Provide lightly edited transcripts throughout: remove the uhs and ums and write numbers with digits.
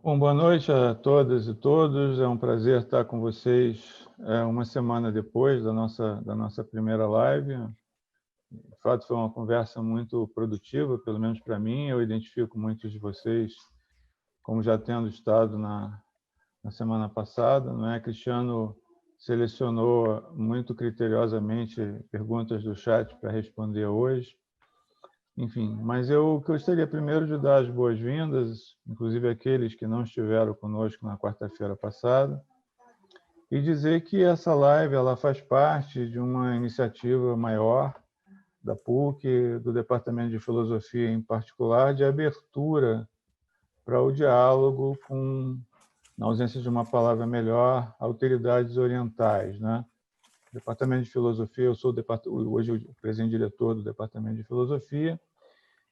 Bom, boa noite a todas e todos. É um prazer estar com vocês uma semana depois da nossa primeira live. De fato, foi uma conversa muito produtiva, pelo menos para mim. Eu identifico muitos de vocês como já tendo estado na semana passada, não é? Cristiano selecionou muito criteriosamente perguntas do chat para responder hoje. Enfim, mas eu gostaria primeiro de dar as boas-vindas, inclusive aqueles que não estiveram conosco na quarta-feira passada, e dizer que essa live ela faz parte de uma iniciativa maior da PUC, do Departamento de Filosofia em particular, de abertura para o diálogo com, na ausência de uma palavra melhor, autoridades orientais, né? Departamento de Filosofia, eu sou hoje o presidente diretor do Departamento de Filosofia.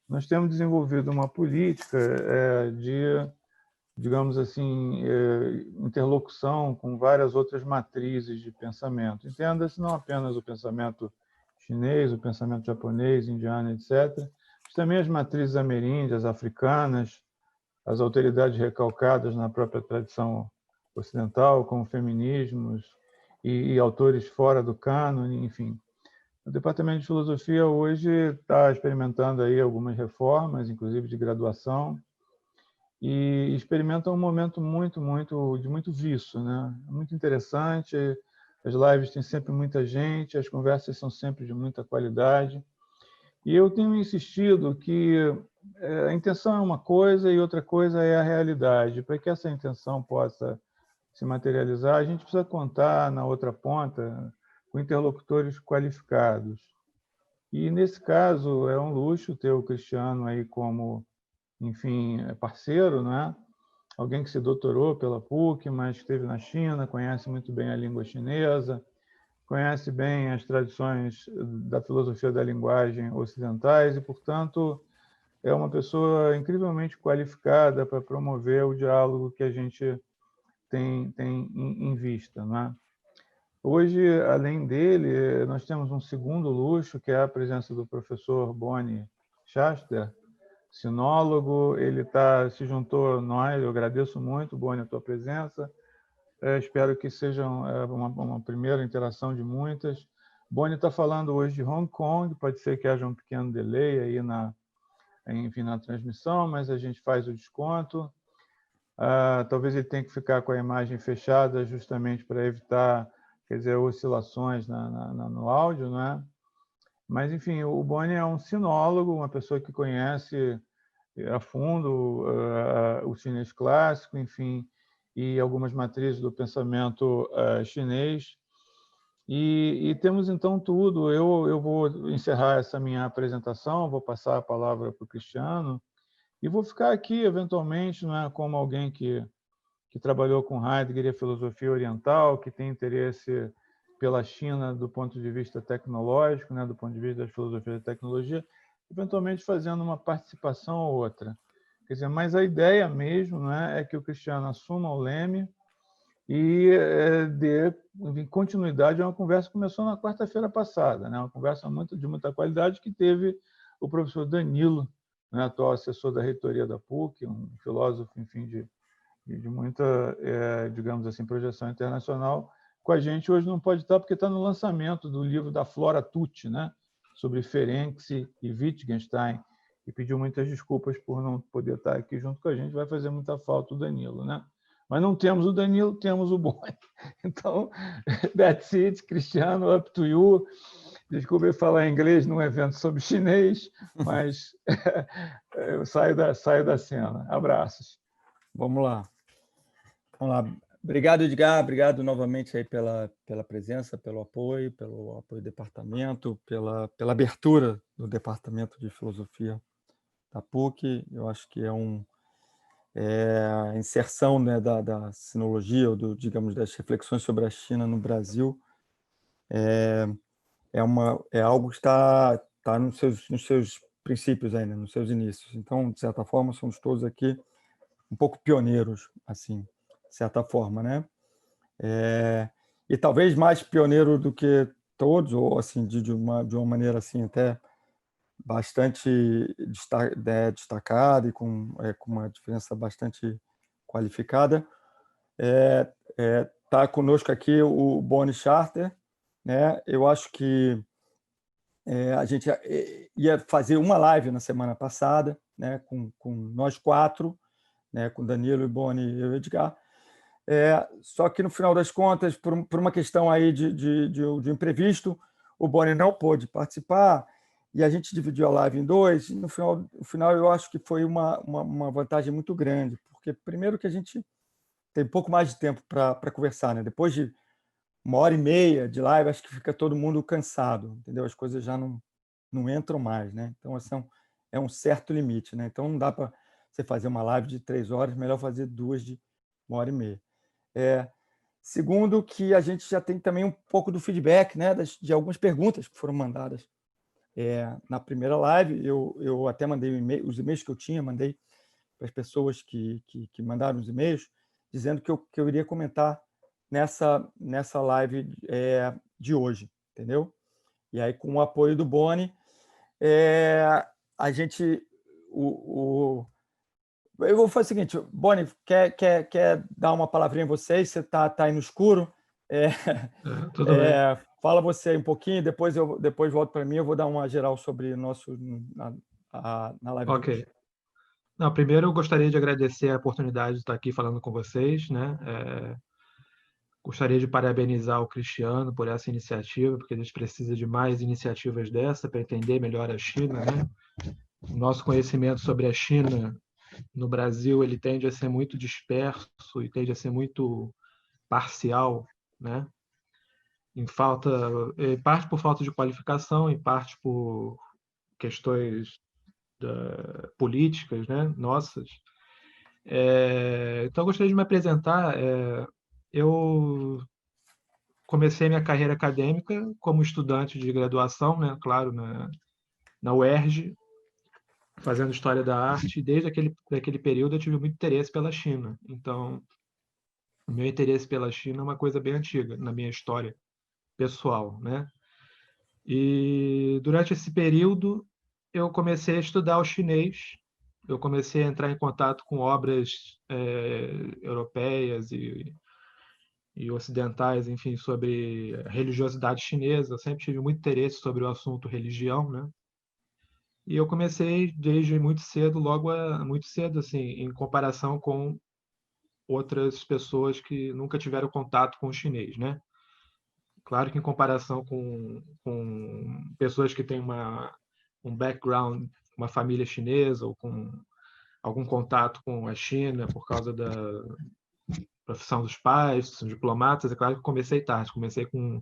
Nós temos desenvolvido uma política de, digamos assim, interlocução com várias outras matrizes de pensamento. Entenda-se não apenas o pensamento chinês, o pensamento japonês, indiano, etc., mas também as matrizes ameríndias, africanas, as autoridades recalcadas na própria tradição ocidental, como feminismos e autores fora do cânone, enfim. O Departamento de Filosofia hoje está experimentando aí algumas reformas, inclusive de graduação, e experimenta um momento de muito viço, né? É muito interessante. As lives têm sempre muita gente, as conversas são sempre de muita qualidade. E eu tenho insistido que a intenção é uma coisa e outra coisa é a realidade. Para que essa intenção possa se materializar, a gente precisa contar na outra ponta com interlocutores qualificados. E, nesse caso, é um luxo ter o Cristiano aí como, enfim, parceiro, né? Alguém que se doutorou pela PUC, mas esteve na China, conhece muito bem a língua chinesa, conhece bem as tradições da filosofia da linguagem ocidentais e, portanto, é uma pessoa incrivelmente qualificada para promover o diálogo que a gente tem em vista, né? Hoje, além dele, nós temos um segundo luxo, que é a presença do professor Boni Schachter, sinólogo. Ele se juntou a nós, eu agradeço muito, Boni, a tua presença. Espero que seja uma primeira interação de muitas. Boni está falando hoje de Hong Kong, pode ser que haja um pequeno delay aí enfim, na transmissão, mas a gente faz o desconto. Talvez ele tenha que ficar com a imagem fechada justamente para evitar, quer dizer, oscilações no áudio, né? Mas, enfim, o Boni é um sinólogo, uma pessoa que conhece a fundo o chinês clássico, enfim, e algumas matrizes do pensamento chinês. E temos, então, tudo. Eu vou encerrar essa minha apresentação, vou passar a palavra para o Cristiano, e vou ficar aqui, eventualmente, não é, como alguém que trabalhou com Heidegger e a filosofia oriental, que tem interesse pela China do ponto de vista tecnológico, né, do ponto de vista das filosofias da tecnologia, eventualmente fazendo uma participação ou outra. Quer dizer, mas a ideia mesmo, né, é que o Cristiano assuma o leme e dê continuidade a uma conversa que começou na quarta-feira passada, né, uma conversa de muita qualidade que teve o professor Danilo, né, atual assessor da reitoria da PUC, um filósofo, enfim, de muita, digamos assim, projeção internacional, com a gente hoje não pode estar porque está no lançamento do livro da Flora Tucci, né, sobre Ferenczi e Wittgenstein, e pediu muitas desculpas por não poder estar aqui junto com a gente, vai fazer muita falta o Danilo, né? Mas não temos o Danilo, temos o Boni. Então, that's it, Cristiano, up to you. Desculpe falar inglês num evento sobre chinês, mas eu saio da cena. Abraços. Vamos lá. Vamos lá. Obrigado, Edgar. Obrigado novamente aí pela presença, pelo apoio do departamento, pela abertura do Departamento de Filosofia da PUC. Eu acho que a inserção, né, da sinologia, ou digamos, das reflexões sobre a China no Brasil, é algo que está nos seus princípios ainda, nos seus inícios. Então, de certa forma, somos todos aqui um pouco pioneiros, assim, de certa forma, né? E talvez mais pioneiro do que todos, ou assim, de uma maneira assim até bastante destacada e com uma diferença bastante qualificada. Está conosco aqui o Boni Charter, né? Eu acho que a gente ia fazer uma live na semana passada, né? Com nós 4, né? Com Danilo, Boni e eu, Edgar. Só que no final das contas, por uma questão aí de imprevisto, o Boni não pôde participar e a gente dividiu a live em 2. E no final eu acho que foi uma vantagem muito grande, porque primeiro que a gente tem um pouco mais de tempo para conversar, né? Depois de 1h30 de live, acho que fica todo mundo cansado, entendeu? As coisas já não entram mais, né? Então, assim, é um certo limite, né? Então, não dá para você fazer uma live de 3 horas, melhor fazer 2 de 1h30. Segundo, que a gente já tem também um pouco do feedback, né? De algumas perguntas que foram mandadas na primeira live. Eu até mandei os e-mails que eu tinha, mandei para as pessoas que mandaram os e-mails, dizendo que eu iria comentar nessa live de hoje, entendeu? E aí, com o apoio do Boni, a gente... Eu vou fazer o seguinte, Boni, quer dar uma palavrinha a vocês? Você está aí no escuro? Tudo bem. Fala você aí um pouquinho, depois volto para mim, eu vou dar uma geral sobre nosso na live de hoje. Não, primeiro eu gostaria de agradecer a oportunidade de estar aqui falando com vocês, né? Gostaria de parabenizar o Cristiano por essa iniciativa, porque a gente precisa de mais iniciativas dessa para entender melhor a China, né? O nosso conhecimento sobre a China no Brasil, ele tende a ser muito disperso e tende a ser muito parcial, né? Em parte por falta de qualificação, em parte por questões políticas, né? Nossas. Então, eu gostaria de me apresentar. Eu comecei minha carreira acadêmica como estudante de graduação, né? Claro, na UERJ, fazendo História da Arte. E desde aquele período eu tive muito interesse pela China. Então, o meu interesse pela China é uma coisa bem antiga na minha história pessoal, né? E durante esse período eu comecei a estudar o chinês. Eu comecei a entrar em contato com obras europeias e ocidentais, enfim, sobre a religiosidade chinesa. Eu sempre tive muito interesse sobre o assunto religião, né? E eu comecei desde muito cedo, muito cedo, assim, em comparação com outras pessoas que nunca tiveram contato com o chinês, né? Claro que em comparação com pessoas que têm um background, uma família chinesa ou com algum contato com a China por causa da profissão dos pais, são diplomatas, é claro que comecei tarde, comecei com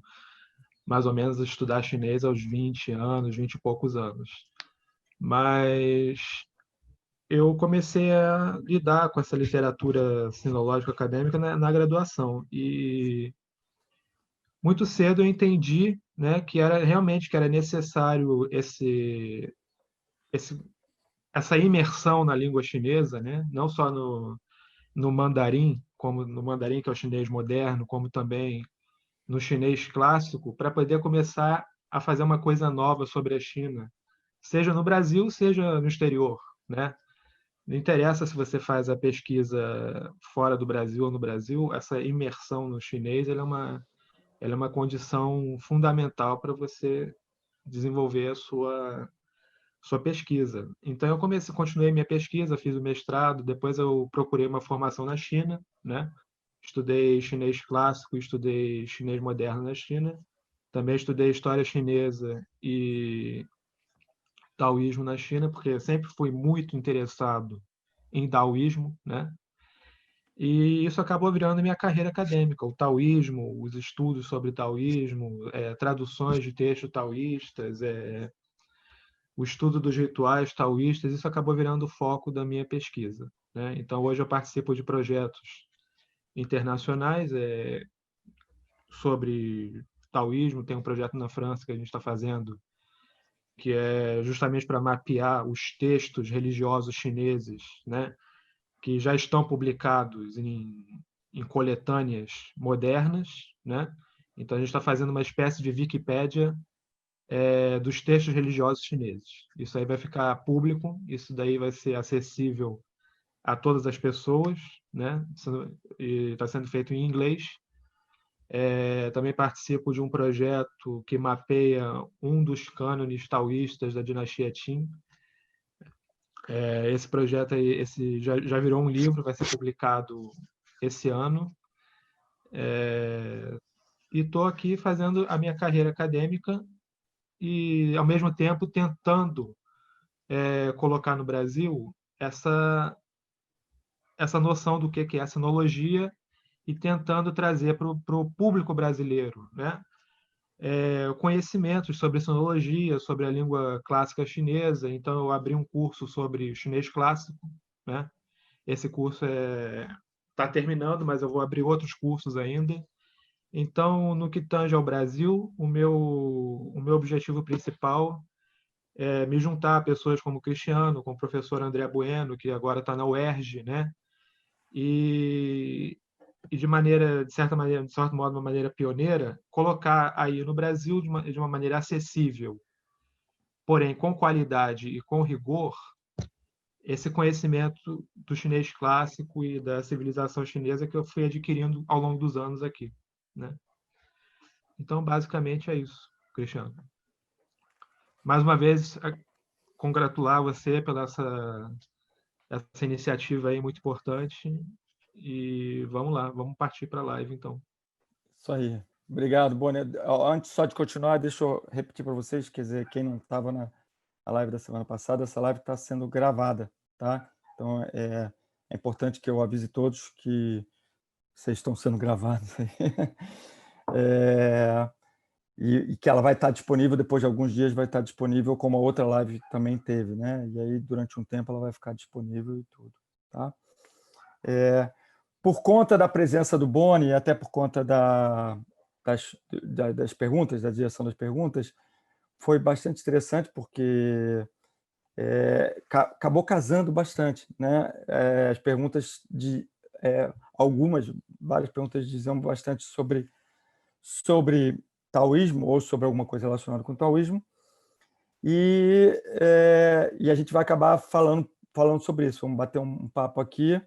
mais ou menos a estudar chinês aos 20 anos, 20 e poucos anos. Mas eu comecei a lidar com essa literatura sinológica acadêmica na graduação e muito cedo eu entendi, né, que era necessário essa imersão na língua chinesa, né, não só no mandarim, como no mandarim que é o chinês moderno, como também no chinês clássico, para poder começar a fazer uma coisa nova sobre a China, seja no Brasil, seja no exterior, né? Não interessa se você faz a pesquisa fora do Brasil ou no Brasil, essa imersão no chinês ela é uma condição fundamental para você desenvolver a sua pesquisa. Então eu continuei minha pesquisa, fiz o mestrado, depois eu procurei uma formação na China, né? Estudei chinês clássico, estudei chinês moderno na China, também estudei história chinesa e taoísmo na China, porque eu sempre fui muito interessado em taoísmo, né? E isso acabou virando minha carreira acadêmica, o taoísmo, os estudos sobre taoísmo, traduções de textos taoístas, o estudo dos rituais taoístas, isso acabou virando o foco da minha pesquisa, né? Então, hoje eu participo de projetos internacionais sobre taoísmo. Tem um projeto na França que a gente está fazendo, que é justamente para mapear os textos religiosos chineses, né? Que já estão publicados em coletâneas modernas, né? Então, a gente está fazendo uma espécie de Wikipédia dos textos religiosos chineses. Isso aí vai ficar público, isso daí vai ser acessível a todas as pessoas, né? E está sendo feito em inglês. Também participo de um projeto que mapeia um dos cânones taoístas da dinastia Qin. Esse projeto aí, já virou um livro, vai ser publicado esse ano. E estou aqui fazendo a minha carreira acadêmica e, ao mesmo tempo, tentando colocar no Brasil essa noção do que é a sinologia e tentando trazer para o público brasileiro, né? Conhecimentos sobre sinologia, sobre a língua clássica chinesa. Então, eu abri um curso sobre chinês clássico, né? Esse curso está terminando, mas eu vou abrir outros cursos ainda. Então, no que tange ao Brasil, o meu objetivo principal é me juntar a pessoas como o Cristiano, como o professor André Bueno, que agora está na UERJ, né? E de certa maneira, de certo modo, uma maneira pioneira, colocar aí no Brasil de uma maneira acessível, porém com qualidade e com rigor, esse conhecimento do chinês clássico e da civilização chinesa que eu fui adquirindo ao longo dos anos aqui, né? Então, basicamente é isso, Cristiano. Mais uma vez, congratular você pela essa iniciativa aí muito importante. E vamos lá, vamos partir para a live, então. Isso aí. Obrigado, Boni. Antes só de continuar, deixa eu repetir para vocês, quer dizer, quem não estava na live da semana passada, essa live está sendo gravada, tá? Então, é importante que eu avise todos que vocês estão sendo gravados aí. E que ela vai estar disponível, depois de alguns dias vai estar disponível, como a outra live também teve, né? E aí, durante um tempo, ela vai ficar disponível e tudo, tá? Por conta da presença do Boni, e até por conta das perguntas, da direção das perguntas, foi bastante interessante, porque acabou casando bastante, né? As perguntas várias perguntas diziam bastante sobre taoísmo ou sobre alguma coisa relacionada com o taoísmo, e a gente vai acabar falando sobre isso. Vamos bater um papo aqui.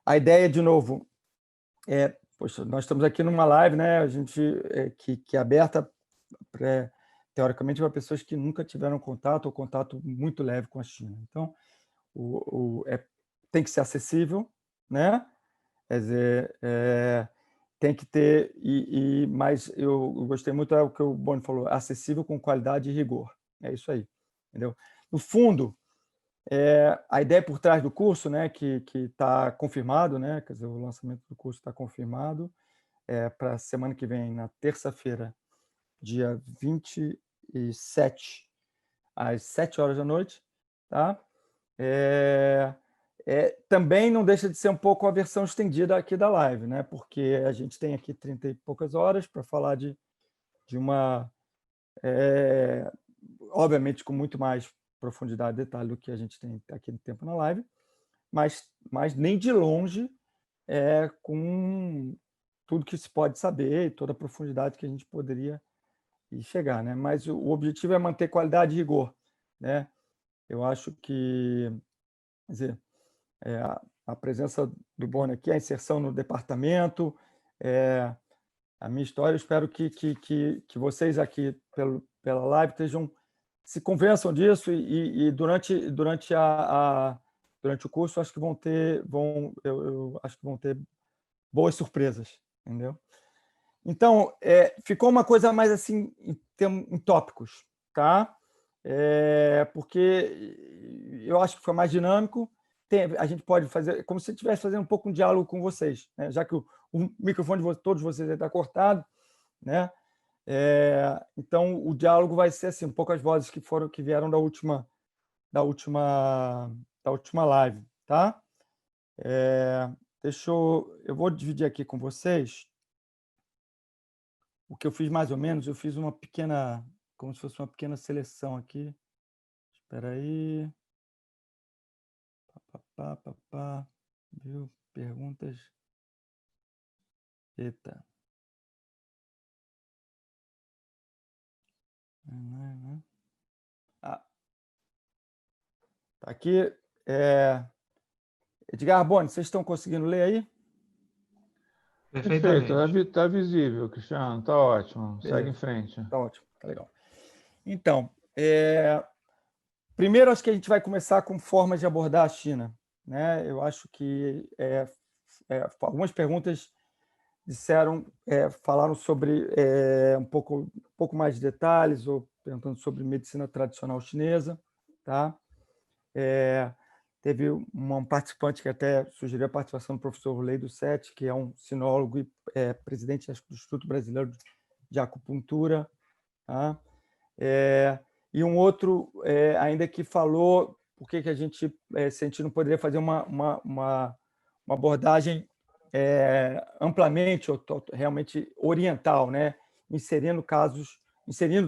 A ideia, de novo, poxa, nós estamos aqui numa live, né? A gente que é aberta teoricamente para pessoas que nunca tiveram contato ou contato muito leve com a China. Então, tem que ser acessível, né? Quer dizer, tem que ter, mas eu gostei muito do que o Boni falou, acessível com qualidade e rigor. É isso aí, entendeu? No fundo, a ideia por trás do curso, né, que está confirmado, né, quer dizer, o lançamento do curso está confirmado para a semana que vem, na terça-feira, dia 27, às 7 horas da noite, tá? Também não deixa de ser um pouco a versão estendida aqui da live, né? Porque a gente tem aqui 30 e poucas horas para falar de uma... obviamente, com muito mais profundidade e detalhe do que a gente tem aqui no tempo na live, mas nem de longe com tudo que se pode saber e toda a profundidade que a gente poderia chegar, né? Mas o objetivo é manter qualidade e rigor, né? Eu acho que, quer dizer, a presença do Boni aqui, a inserção no departamento, a minha história, eu espero que vocês aqui pela live se convençam disso e durante o curso acho que eu acho que vão ter boas surpresas, entendeu? Então, ficou uma coisa mais assim em tópicos, tá? Porque eu acho que foi mais dinâmico. A gente pode fazer como se estivesse fazendo um pouco um diálogo com vocês, né? Já que o microfone de todos vocês está cortado, né? Então o diálogo vai ser assim, um pouco as vozes que vieram da última live, tá? Eu vou dividir aqui com vocês o que eu fiz mais ou menos. Eu fiz uma pequena, como se fosse uma pequena seleção aqui. Espera aí. Viu? Perguntas. Eita. Tá aqui. Edgar Boni, vocês estão conseguindo ler aí? Perfeito, Perfeitamente. está visível, Cristiano, está ótimo. Segue Beleza. em frente. Tá ótimo, tá legal. Então, primeiro acho que a gente vai começar com formas de abordar a China, né? Eu acho que algumas perguntas falaram sobre um pouco mais de detalhes, ou perguntando sobre medicina tradicional chinesa, tá? Teve um participante que até sugeriu a participação do professor Lei do Sete, que é um sinólogo e presidente do Instituto Brasileiro de Acupuntura, tá? E um outro ainda que falou por que a gente, se a gente não poderia fazer uma abordagem amplamente ou realmente oriental, né? Inserindo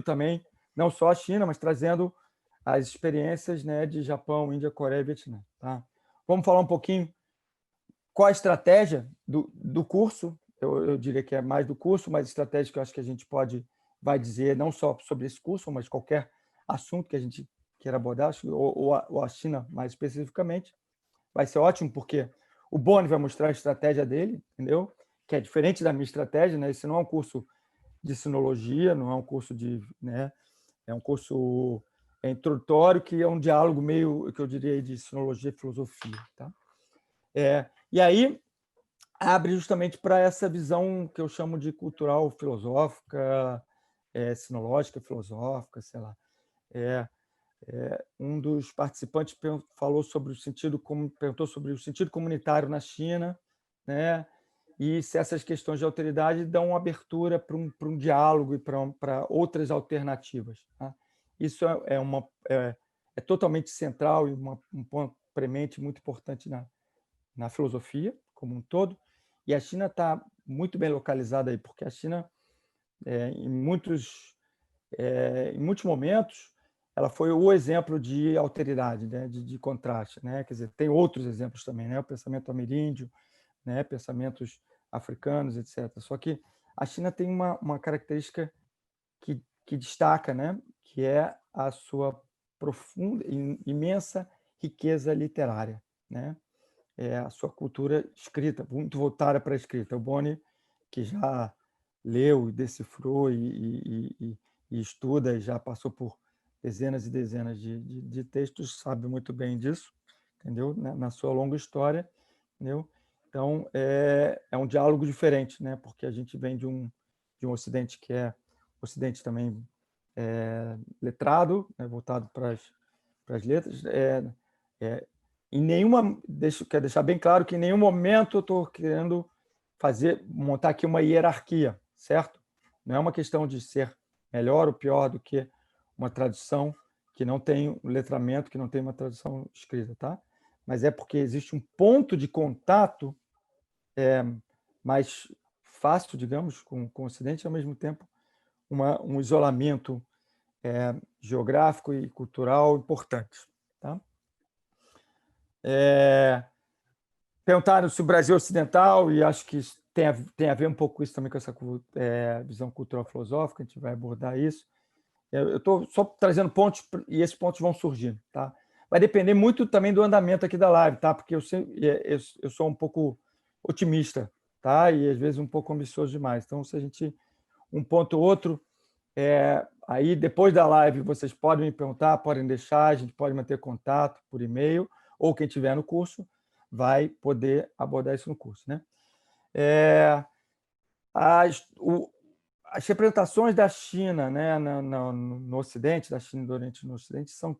também não só a China, mas trazendo as experiências, né, de Japão, Índia, Coreia e Vietnã. Tá? Vamos falar um pouquinho qual a estratégia do curso. Eu diria que é mais do curso, mas estratégia que eu acho que a gente vai dizer não só sobre esse curso, mas qualquer assunto que a gente queira abordar, ou a China mais especificamente. Vai ser ótimo, porque o Boni vai mostrar a estratégia dele, entendeu? Que é diferente da minha estratégia, né? Esse não é um curso de sinologia, não é um curso de, né? É um curso introdutório que é um diálogo meio, que eu diria, de sinologia e filosofia, tá? E aí abre justamente para essa visão que eu chamo de cultural filosófica, sinológica filosófica, sei lá. Um dos participantes perguntou sobre o sentido comunitário na China, né? E se essas questões de alteridade dão abertura para um diálogo e para outras alternativas. Tá? Isso é totalmente central e um ponto premente muito importante na filosofia como um todo. E a China está muito bem localizada aí, porque a China, em muitos momentos, ela foi o exemplo de alteridade, né? de contraste. Né? Quer dizer, tem outros exemplos também, né? O pensamento ameríndio, né? Pensamentos africanos, etc. Só que a China tem uma característica que destaca, né? Que é a sua profunda, imensa riqueza literária, né? A sua cultura escrita, muito voltada para a escrita. O Boni, que já leu, decifrou e estuda, e já passou por dezenas e dezenas de textos, sabe muito bem disso, entendeu? Na sua longa história, entendeu? Então, é um diálogo diferente, né? Porque a gente vem de um Ocidente que é Ocidente também letrado, né? Voltado para as letras. Quero deixar bem claro que em nenhum momento eu estou querendo montar aqui uma hierarquia, certo? Não é uma questão de ser melhor ou pior do que uma tradução que não tem um letramento, que não tem uma tradução escrita, tá? Mas é porque existe um ponto de contato mais fácil, digamos, com o Ocidente, e ao mesmo tempo um isolamento geográfico e cultural importante, tá? Perguntaram se o Brasil é ocidental, e acho que tem a ver um pouco com isso também, com essa visão cultural filosófica, a gente vai abordar isso. Eu estou só trazendo pontos, e esses pontos vão surgindo. Tá? Vai depender muito também do andamento aqui da live, tá? Porque eu sou um pouco otimista, tá? E às vezes um pouco ambicioso demais. Então, se a gente um ponto ou outro, aí depois da live vocês podem me perguntar, podem deixar, a gente pode manter contato por e-mail, ou quem estiver no curso vai poder abordar isso no curso, né? As representações da China, né, no Ocidente, da China e do Oriente no Ocidente, são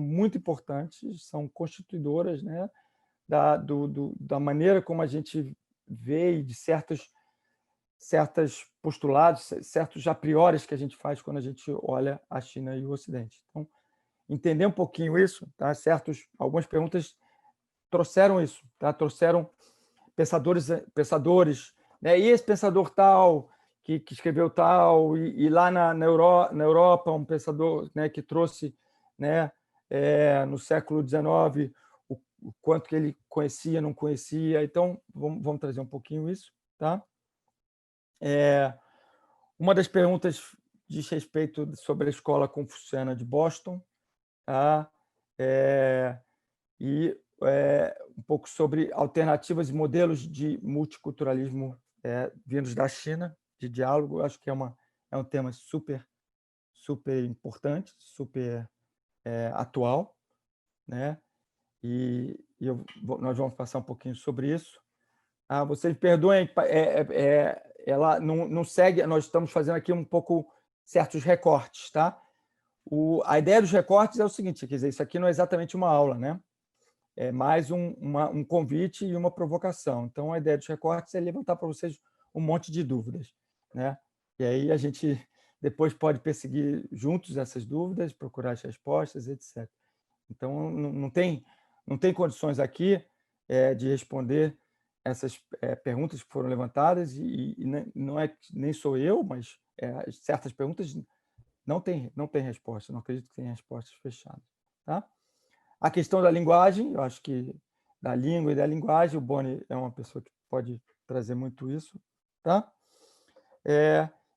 muito importantes, são constituidoras, né, da maneira como a gente vê e de certos postulados, certos a priori que a gente faz quando a gente olha a China e o Ocidente. Então, entender um pouquinho isso, tá? Algumas perguntas trouxeram isso, tá? Trouxeram pensadores, né? E esse pensador tal que escreveu tal, e lá na Europa um pensador, né, que trouxe, né, no século XIX o quanto que ele conhecia, não conhecia. Então vamos trazer um pouquinho isso, tá? Uma das perguntas diz respeito sobre a escola confuciana de Boston, tá? E um pouco sobre alternativas e modelos de multiculturalismo vindos da China, de diálogo. Eu acho que é um tema super importante, super atual, né? E nós vamos passar um pouquinho sobre isso. Vocês perdoem, ela não segue, nós estamos fazendo aqui um pouco certos recortes, tá? A ideia dos recortes é o seguinte, quer dizer, isso aqui não é exatamente uma aula, né? É mais um convite e uma provocação. Então, a ideia dos recortes é levantar para vocês um monte de dúvidas, né? E aí a gente depois pode perseguir juntos essas dúvidas, procurar as respostas, etc. Então, não tem condições aqui de responder essas perguntas que foram levantadas e não é nem sou eu, mas certas perguntas não tem resposta, não acredito que tenha respostas fechadas, tá? A questão da linguagem, eu acho que da língua e da linguagem, o Boni é uma pessoa que pode trazer muito isso, tá?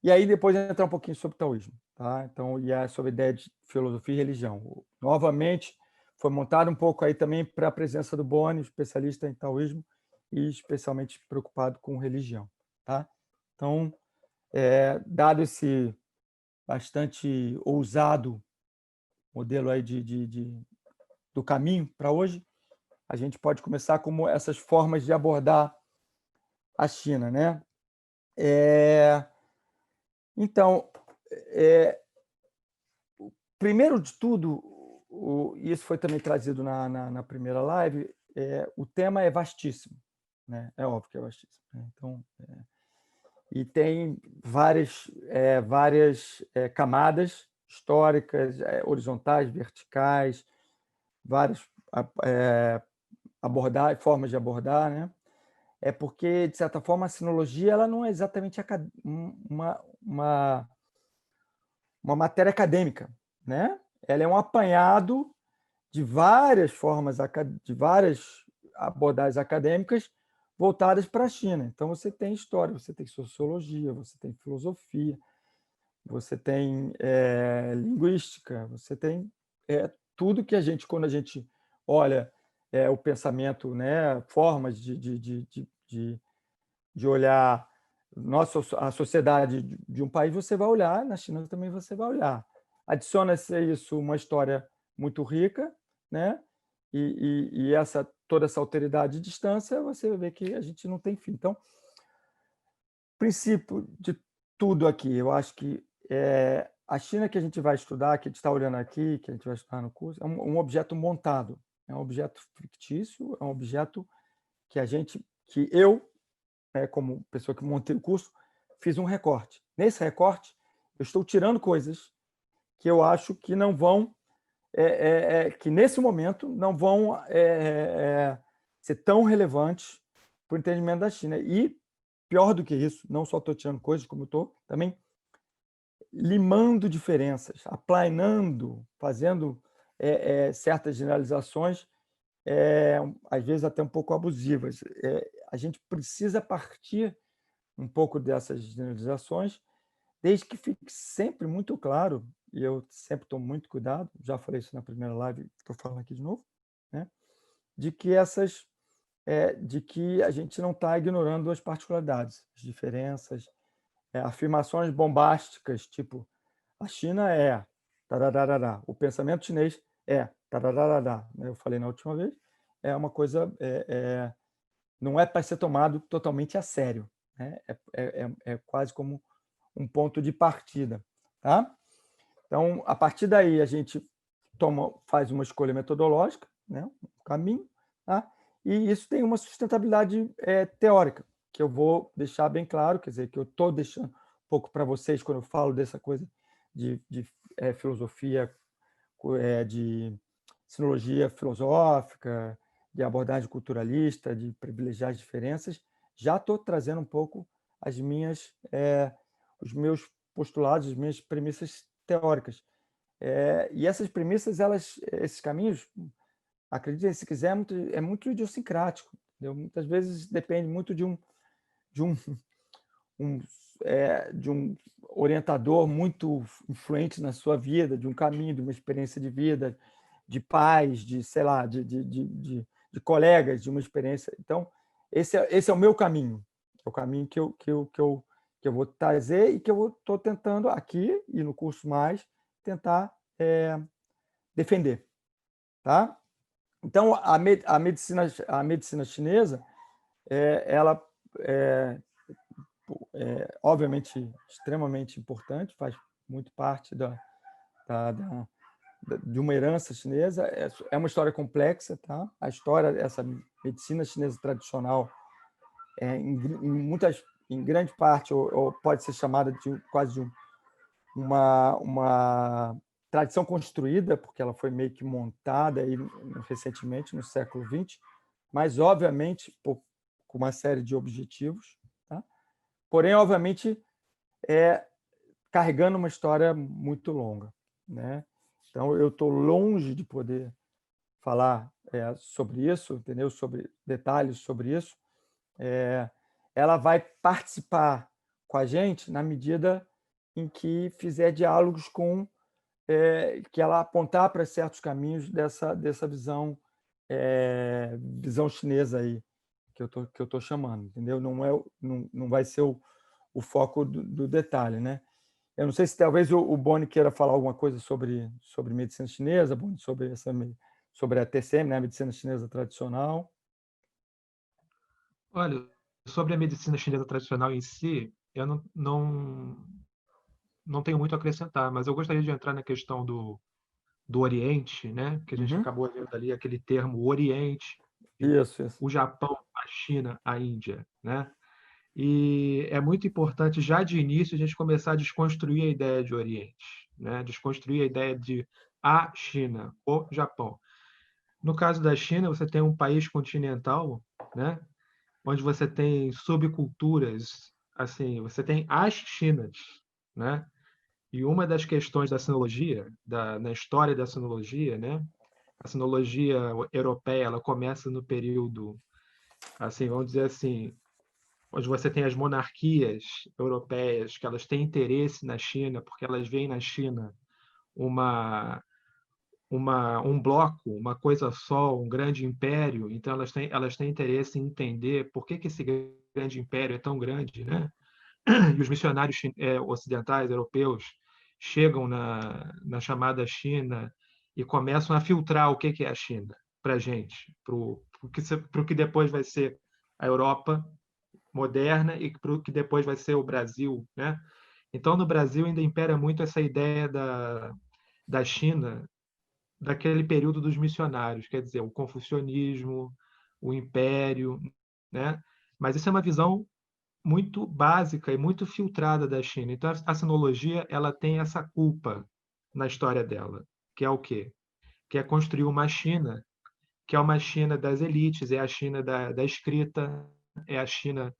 E aí depois entrar um pouquinho sobre o taoísmo, tá? Então, sobre a ideia de filosofia e religião. Novamente, foi montado um pouco aí também para a presença do Boni, especialista em taoísmo e especialmente preocupado com religião, tá? Então, dado esse bastante ousado modelo aí do caminho para hoje, a gente pode começar como essas formas de abordar a China, né? Então, primeiro de tudo, isso foi também trazido na primeira live, o tema é vastíssimo, né? É óbvio que é vastíssimo, né? Então, e tem várias camadas históricas, horizontais, verticais, várias formas de abordar, né? É porque, de certa forma, a sinologia ela não é exatamente uma matéria acadêmica, né? Ela é um apanhado de várias formas, de várias abordagens acadêmicas voltadas para a China. Então, você tem história, você tem sociologia, você tem filosofia, você tem linguística, você tem tudo que quando a gente olha o pensamento, né, formas de olhar a sociedade de um país, você vai olhar, na China também você vai olhar. Adiciona-se a isso uma história muito rica, né? E toda essa alteridade de distância, você vê que a gente não tem fim. Então, o princípio de tudo aqui, eu acho que a China que a gente vai estudar, que a gente está olhando aqui, que a gente vai estudar no curso, é um objeto montado, é um objeto fictício, é um objeto que eu, como pessoa que montei o curso, fiz um recorte. Nesse recorte, eu estou tirando coisas que eu acho que não vão, que nesse momento não vão ser tão relevantes para o entendimento da China. E, pior do que isso, não só estou tirando coisas, como estou também limando diferenças, aplanando, fazendo certas generalizações, às vezes até um pouco abusivas. A gente precisa partir um pouco dessas generalizações, desde que fique sempre muito claro, e eu sempre tomo muito cuidado, já falei isso na primeira live, estou falando aqui de novo, né? de que a gente não está ignorando as particularidades, as diferenças, afirmações bombásticas, tipo, a China é tararará, o pensamento chinês é tararará, eu falei na última vez, é uma coisa, não é para ser tomado totalmente a sério, né? É quase como um ponto de partida, tá? Então, a partir daí, a gente faz uma escolha metodológica, né? Um caminho, tá? E isso tem uma sustentabilidade teórica, que eu vou deixar bem claro, quer dizer, que eu estou deixando um pouco para vocês quando eu falo dessa coisa de filosofia, de sinologia filosófica, de abordagem culturalista, de privilegiar as diferenças, já estou trazendo um pouco os meus postulados, as minhas premissas teóricas. E essas premissas, esses caminhos, acreditem se quiser, é muito idiosincrático. Entendeu? Muitas vezes depende muito de um orientador muito influente na sua vida, de um caminho, de uma experiência de vida, de paz, de, sei lá, de de colegas, de uma experiência. Então, esse é o meu caminho, é o caminho que eu vou trazer e que eu estou tentando aqui e no curso mais tentar defender, tá? Então, a medicina chinesa, ela obviamente extremamente importante, faz muito parte de uma herança chinesa. É uma história complexa, tá? A história dessa medicina chinesa tradicional em grande parte, ou pode ser chamada de quase de uma tradição construída, porque ela foi meio que montada aí recentemente, no século XX, mas, obviamente, com uma série de objetivos, tá? Porém, obviamente, carregando uma história muito longa, né? Então, eu estou longe de poder falar sobre isso, entendeu? Sobre detalhes sobre isso. Ela vai participar com a gente na medida em que fizer diálogos que ela apontar para certos caminhos dessa visão chinesa aí que eu tô chamando, entendeu? Não vai ser o foco do detalhe, né? Eu não sei se talvez o Boni queira falar alguma coisa sobre medicina chinesa, Boni, sobre a TCM, né? A medicina chinesa tradicional. Olha, sobre a medicina chinesa tradicional em si, eu não tenho muito a acrescentar, mas eu gostaria de entrar na questão do Oriente, né? Que a gente acabou vendo ali aquele termo Oriente, Isso. o Japão, a China, a Índia, né? E é muito importante, já de início, a gente começar a desconstruir a ideia de Oriente, né? Desconstruir a ideia de a China, o Japão. No caso da China, você tem um país continental, né? Onde você tem subculturas, assim, você tem as Chinas, né? E uma das questões da sinologia, na história da sinologia, né? A sinologia europeia, ela começa no período, assim, vamos dizer assim, onde você tem as monarquias europeias, que elas têm interesse na China, porque elas veem na China uma, um bloco, uma coisa só, um grande império, então elas têm interesse em entender por que esse grande império é tão grande, né? E os missionários ocidentais, europeus, chegam na chamada China e começam a filtrar o que é a China para a gente, para o que depois vai ser a Europa moderna e para o que depois vai ser o Brasil, né? Então, no Brasil ainda impera muito essa ideia da China, daquele período dos missionários, quer dizer, o confucionismo, o império, né? Mas isso é uma visão muito básica e muito filtrada da China. Então, a sinologia ela tem essa culpa na história dela, que é o quê? Que é construir uma China, que é uma China das elites, é a China da escrita, é a China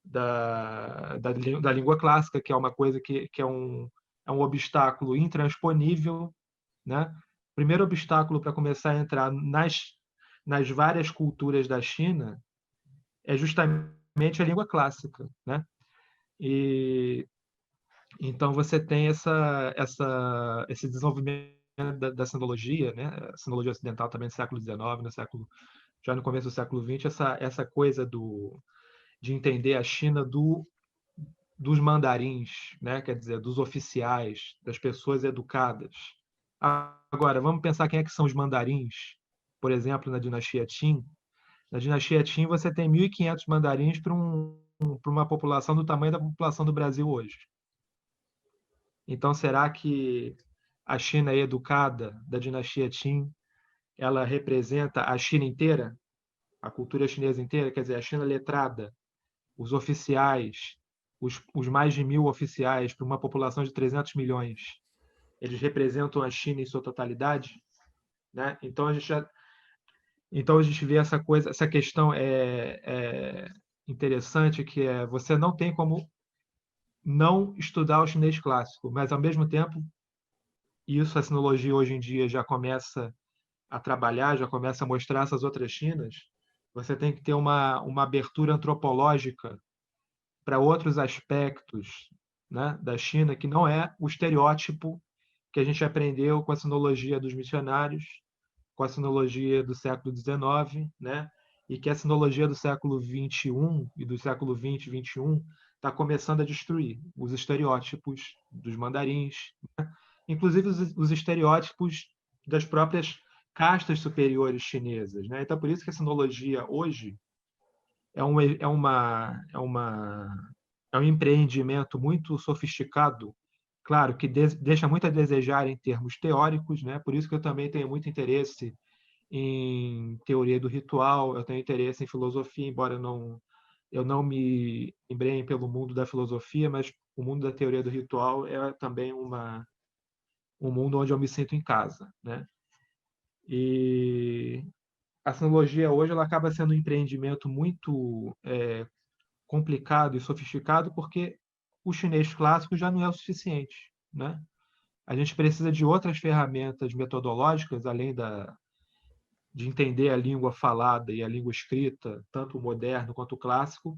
da língua clássica, que é uma coisa que é um obstáculo intransponível, né? O primeiro obstáculo para começar a entrar nas várias culturas da China é justamente a língua clássica, né? E então você tem esse desenvolvimento da sinologia, né? A sinologia ocidental também do século XIX, já no começo do século XX, essa coisa de entender a China dos mandarins, né? Quer dizer, dos oficiais, das pessoas educadas. Agora, vamos pensar quem é que são os mandarins, por exemplo, na dinastia Qin. Na dinastia Qin, você tem 1.500 mandarins para uma população do tamanho da população do Brasil hoje. Então, será que a China educada da dinastia Qin, ela representa a China inteira? A cultura chinesa inteira? Quer dizer, a China letrada, os oficiais, os mais de 1.000 oficiais para uma população de 300 milhões, eles representam a China em sua totalidade? Né? Então, a gente vê essa questão interessante, que você não tem como não estudar o chinês clássico, mas, ao mesmo tempo, isso a sinologia hoje em dia já começa a trabalhar, já começa a mostrar essas outras Chinas, você tem que ter uma abertura antropológica para outros aspectos, né, da China, que não é o estereótipo que a gente aprendeu com a sinologia dos missionários, com a sinologia do século XIX, né? E que a sinologia do século XXI e do século XX, XXI, está começando a destruir os estereótipos dos mandarins, né? Inclusive os estereótipos das próprias castas superiores chinesas, né? Então, por isso que a sinologia hoje é um empreendimento muito sofisticado, claro, que deixa muito a desejar em termos teóricos, né? Por isso que eu também tenho muito interesse em teoria do ritual, eu tenho interesse em filosofia, embora eu não me embrenhe pelo mundo da filosofia, mas o mundo da teoria do ritual é também um mundo onde eu me sinto em casa, né? E a sinologia hoje ela acaba sendo um empreendimento muito complicado e sofisticado porque o chinês clássico já não é o suficiente, né? A gente precisa de outras ferramentas metodológicas, além de entender a língua falada e a língua escrita, tanto o moderno quanto o clássico,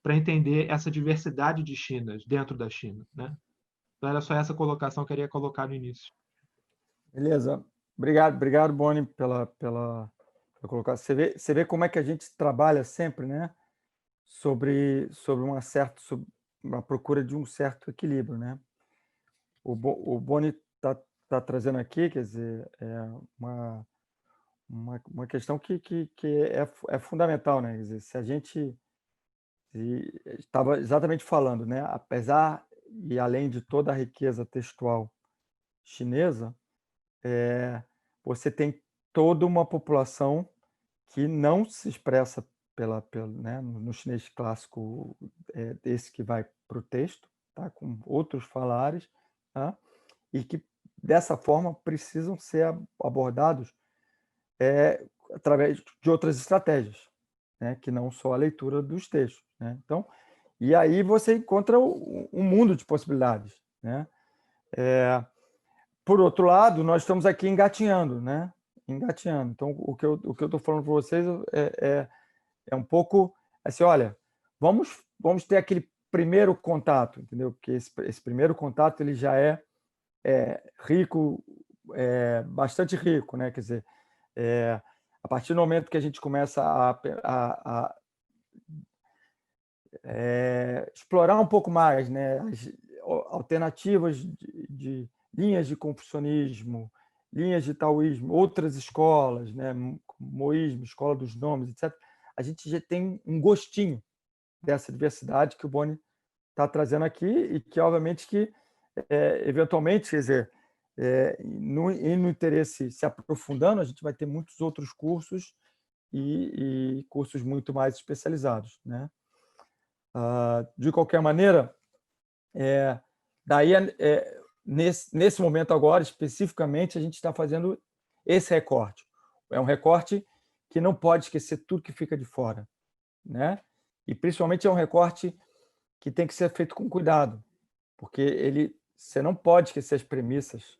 para entender essa diversidade de Chinas dentro da China, né? Então era só essa colocação que eu queria colocar no início. Beleza. Obrigado, Boni, pela colocação. Você vê como é que a gente trabalha sempre, né? Sobre uma procura de um certo equilíbrio, né? O Boni tá trazendo aqui, quer dizer, uma questão que é fundamental, né? Quer dizer, se a gente estava exatamente falando, né? Apesar e além de toda a riqueza textual chinesa, você tem toda uma população que não se expressa né, no chinês clássico, esse que vai para o texto, tá, com outros falares, tá, e que, dessa forma, precisam ser abordados através de outras estratégias, né, que não só a leitura dos textos. Né? Então, e aí você encontra um mundo de possibilidades. Né? Por outro lado, nós estamos aqui engatinhando, né? Engatinhando. Então, o que eu estou falando para vocês é um pouco assim, olha, vamos ter aquele primeiro contato, entendeu? Porque esse primeiro contato ele já é rico, bastante rico, né? Quer dizer, a partir do momento que a gente começa a explorar um pouco mais, né, as alternativas de linhas de confucionismo, linhas de taoísmo, outras escolas, né, moísmo, escola dos nomes, etc. A gente já tem um gostinho dessa diversidade que o Boni está trazendo aqui e que, obviamente, que eventualmente, quer dizer, no interesse se aprofundando, a gente vai ter muitos outros cursos e cursos muito mais especializados, né? De qualquer maneira, daí nesse momento agora, especificamente, a gente está fazendo esse recorte. É um recorte que não pode esquecer tudo que fica de fora, né? E principalmente é um recorte que tem que ser feito com cuidado, porque você não pode esquecer as premissas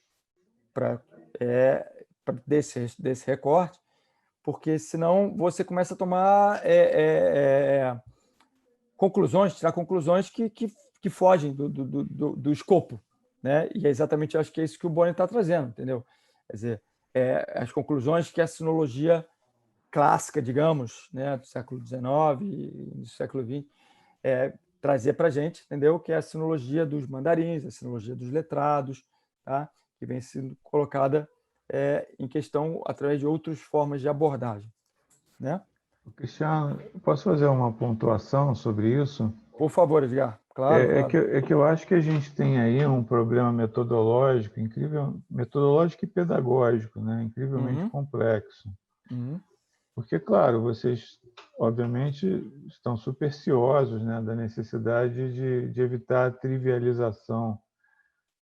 desse recorte, porque senão você começa a tomar tirar conclusões que fogem do escopo, né? E é exatamente, eu acho que é isso que o Boni está trazendo, entendeu? Quer dizer, as conclusões que a sinologia clássica, digamos, né, do século XIX e do século XX, trazer para a gente, entendeu? Que é a sinologia dos mandarins, a sinologia dos letrados, tá? Que vem sendo colocada em questão através de outras formas de abordagem, né? Cristiano, posso fazer uma pontuação sobre isso? Por favor, Edgar. Claro, claro. Que eu acho que a gente tem aí um problema metodológico, metodológico e pedagógico, né? Incrivelmente complexo. Porque, claro, vocês, obviamente, estão super ciosos, né, da necessidade de evitar a trivialização,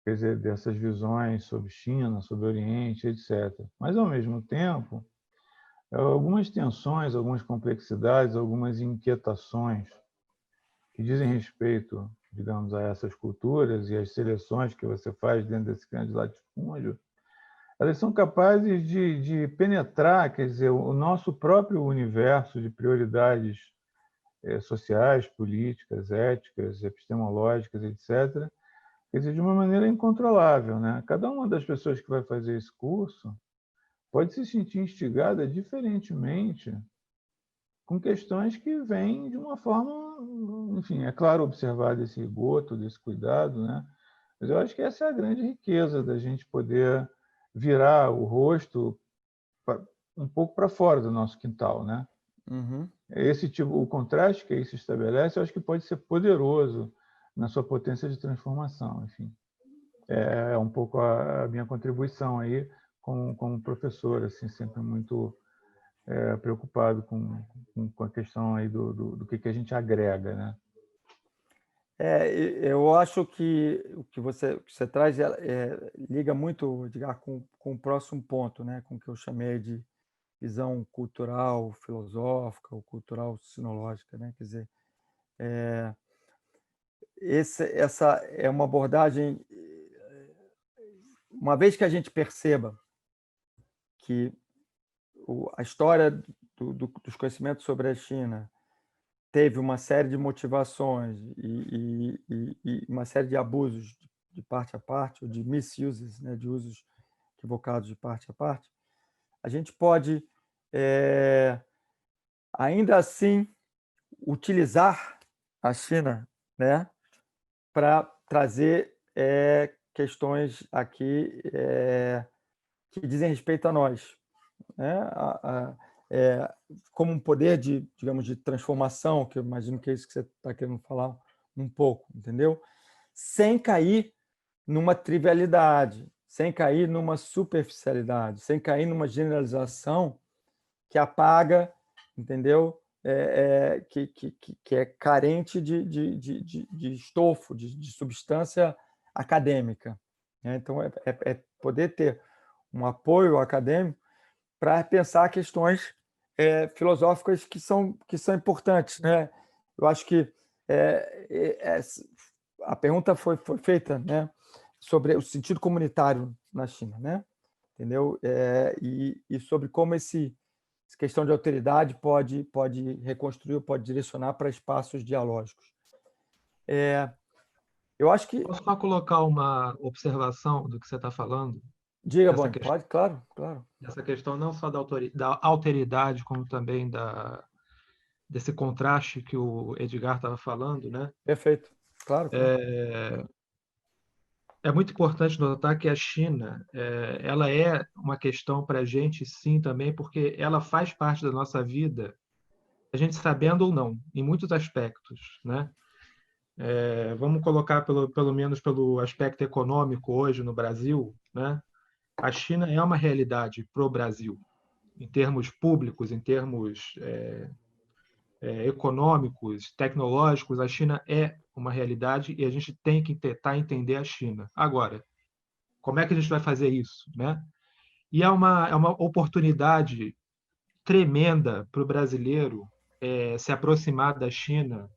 quer dizer, dessas visões sobre China, sobre Oriente, etc. Mas, ao mesmo tempo, algumas tensões, algumas complexidades, algumas inquietações que dizem respeito, digamos, a essas culturas e as seleções que você faz dentro desse grande latifúndio, elas são capazes de penetrar, quer dizer, o nosso próprio universo de prioridades sociais, políticas, éticas, epistemológicas, etc., quer dizer, de uma maneira incontrolável, né? Cada uma das pessoas que vai fazer esse curso pode se sentir instigada diferentemente com questões que vêm de uma forma, enfim, é claro, observar desse rigor, todo esse cuidado, né? Mas eu acho que essa é a grande riqueza da gente poder virar o rosto um pouco para fora do nosso quintal, né? Uhum. Esse tipo, o contraste que aí se estabelece, eu acho que pode ser poderoso na sua potência de transformação, enfim. É um pouco a minha contribuição aí como professor, assim, sempre muito preocupado com a questão aí do que a gente agrega, né? Eu acho que o que você traz liga muito, Edgar, com o próximo ponto, né? Com o que eu chamei de visão cultural, filosófica ou cultural sinológica, né? Quer dizer, essa é uma abordagem, uma vez que a gente perceba que a história dos conhecimentos sobre a China teve uma série de motivações e uma série de abusos de parte a parte, ou de misuses, né, de usos equivocados de parte a parte, a gente pode, ainda assim, utilizar a China, né, para trazer questões aqui que dizem respeito a nós, né? Como um poder de, digamos, de transformação, que eu imagino que é isso que você está querendo falar um pouco, entendeu? Sem cair numa trivialidade, sem cair numa superficialidade, sem cair numa generalização que apaga, entendeu? Que é carente de estofo, de substância acadêmica, né? Então, poder ter um apoio acadêmico para pensar questões filosóficas que são importantes, né? Eu acho que a pergunta foi feita, né, sobre o sentido comunitário na China, né? Entendeu? E sobre como essa questão de alteridade pode reconstruir, pode direcionar para espaços dialógicos. Eu acho que... Posso só colocar uma observação do que você está falando? Diga, Boni, pode? Claro. Essa questão não só da alteridade, como também desse contraste que o Edgar estava falando, né? Perfeito. Claro. É muito importante notar que a China, ela é uma questão para a gente, sim, também, porque ela faz parte da nossa vida, a gente sabendo ou não, em muitos aspectos, né? Vamos colocar pelo menos pelo aspecto econômico hoje no Brasil, né? A China é uma realidade para o Brasil, em termos públicos, em termos econômicos, tecnológicos, a China é uma realidade e a gente tem que tentar entender a China. Agora, como é que a gente vai fazer isso, né? E é uma oportunidade tremenda para o brasileiro se aproximar da China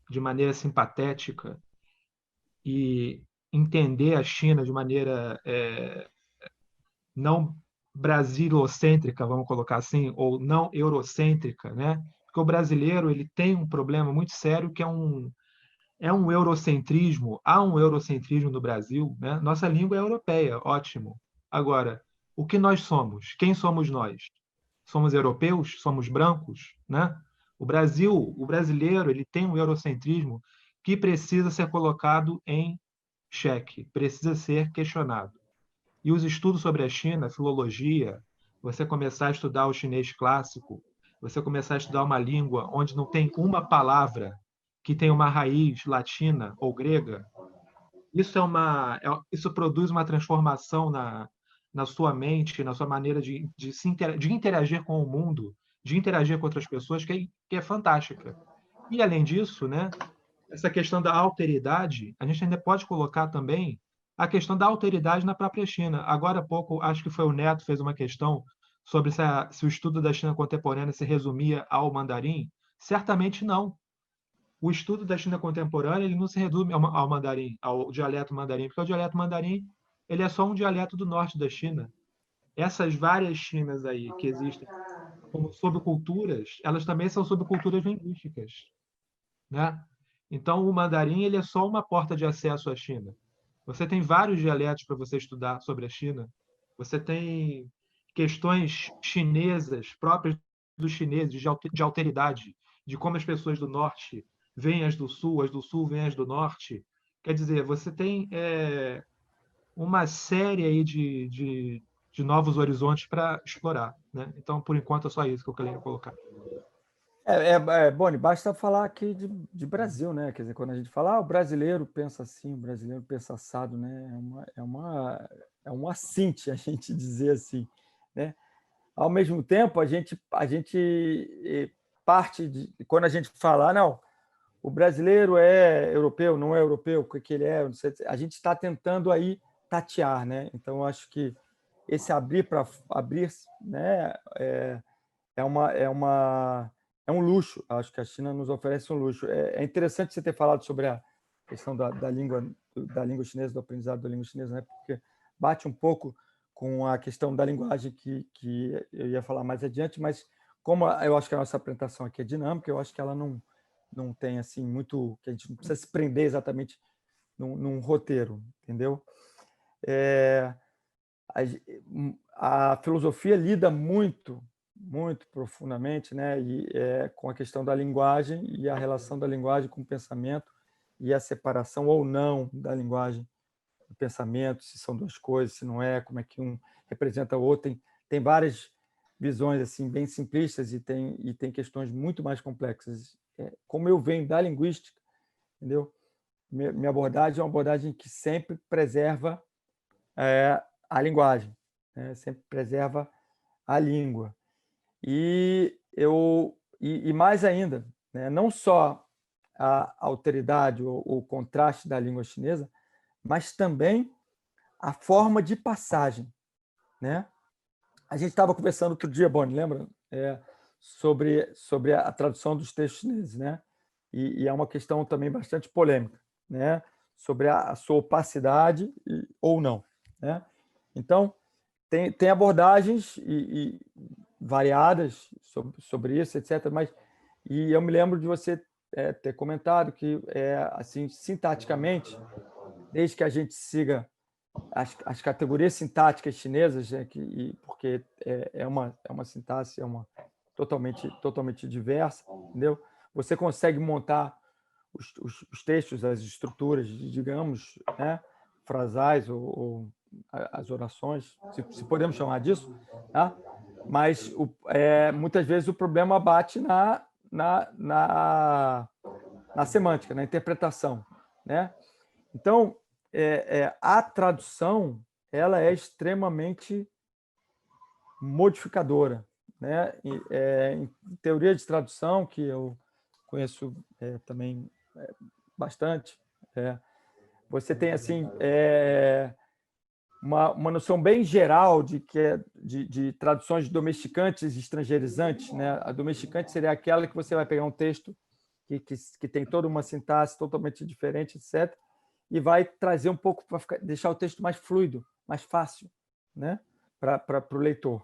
de maneira simpatética e entender a China de maneira não brasilocêntrica, vamos colocar assim, ou não eurocêntrica, né? Porque o brasileiro ele tem um problema muito sério que é um eurocentrismo. Há um eurocentrismo no Brasil, né? Nossa língua é europeia, ótimo. Agora, o que nós somos? Quem somos nós? Somos europeus? Somos brancos, né? O brasileiro, ele tem um eurocentrismo que precisa ser colocado em xeque, precisa ser questionado. E os estudos sobre a China, a filologia, você começar a estudar o chinês clássico, você começar a estudar uma língua onde não tem uma palavra que tem uma raiz latina ou grega, isso produz uma transformação na sua mente, na sua maneira de interagir com o mundo, de interagir com outras pessoas, que é fantástica. E, além disso, né, essa questão da alteridade, a gente ainda pode colocar também a questão da alteridade na própria China. Agora há pouco, acho que foi o Neto fez uma questão sobre se o estudo da China contemporânea se resumia ao mandarim. Certamente não. O estudo da China contemporânea ele não se resume ao mandarim, ao dialeto mandarim, porque o dialeto mandarim ele é só um dialeto do norte da China. Essas várias Chinas aí que existem como subculturas, elas também são subculturas linguísticas, né? Então, o mandarim ele é só uma porta de acesso à China. Você tem vários dialetos para você estudar sobre a China. Você tem questões chinesas, próprias dos chineses, de alteridade, de como as pessoas do norte veem as do sul veem as do norte. Quer dizer, você tem uma série aí de novos horizontes para explorar, né? Então, por enquanto, é só isso que eu queria colocar. Boni, basta falar aqui de Brasil, né? Quer dizer, quando a gente fala, o brasileiro pensa assim, o brasileiro pensa assado, né? É um assinte a gente dizer assim, né? Ao mesmo tempo, a gente parte de quando a gente fala, não, o brasileiro é europeu, não é europeu, o que ele é, não sei, a gente está tentando aí tatear, né? Então, eu acho que esse abrir para abrir, né? É um luxo. Acho que a China nos oferece um luxo. É interessante você ter falado sobre a questão da língua chinesa, do aprendizado da língua chinesa, né? Porque bate um pouco com a questão da linguagem que eu ia falar mais adiante, mas como eu acho que a nossa apresentação aqui é dinâmica, eu acho que ela não tem assim muito, que a gente não precisa se prender exatamente num roteiro, entendeu? A filosofia lida muito profundamente, né, com a questão da linguagem e a relação da linguagem com o pensamento e a separação ou não da linguagem do pensamento, se são duas coisas, se não é, como é que um representa o outro. Tem várias visões assim bem simplistas e tem questões muito mais complexas. Como eu venho da linguística, entendeu? Minha abordagem é uma abordagem que sempre preserva a linguagem, né? Sempre preserva a língua. E mais ainda, né? Não só a alteridade ou o contraste da língua chinesa, mas também a forma de passagem, né? A gente estava conversando outro dia, Boni, lembra? Sobre a tradução dos textos chineses, né? E é uma questão também bastante polêmica, né? Sobre a sua opacidade ou não, né? Então, tem abordagens variadas sobre isso, etc. Mas eu me lembro de você ter comentado que, assim, sintaticamente, desde que a gente siga as categorias sintáticas chinesas, porque é uma sintaxe totalmente diversa, entendeu? Você consegue montar os textos, as estruturas, digamos, né, frasais ou as orações, se podemos chamar disso, tá? Mas muitas vezes o problema bate na semântica, na interpretação, né? Então, a tradução ela é extremamente modificadora, né? Em teoria de tradução, que eu conheço também bastante, você tem assim uma noção bem geral de traduções domesticantes e estrangerizantes, né? A domesticante seria aquela que você vai pegar um texto que tem toda uma sintaxe totalmente diferente, etc., e vai trazer um pouco para deixar o texto mais fluido, mais fácil, né, para o leitor.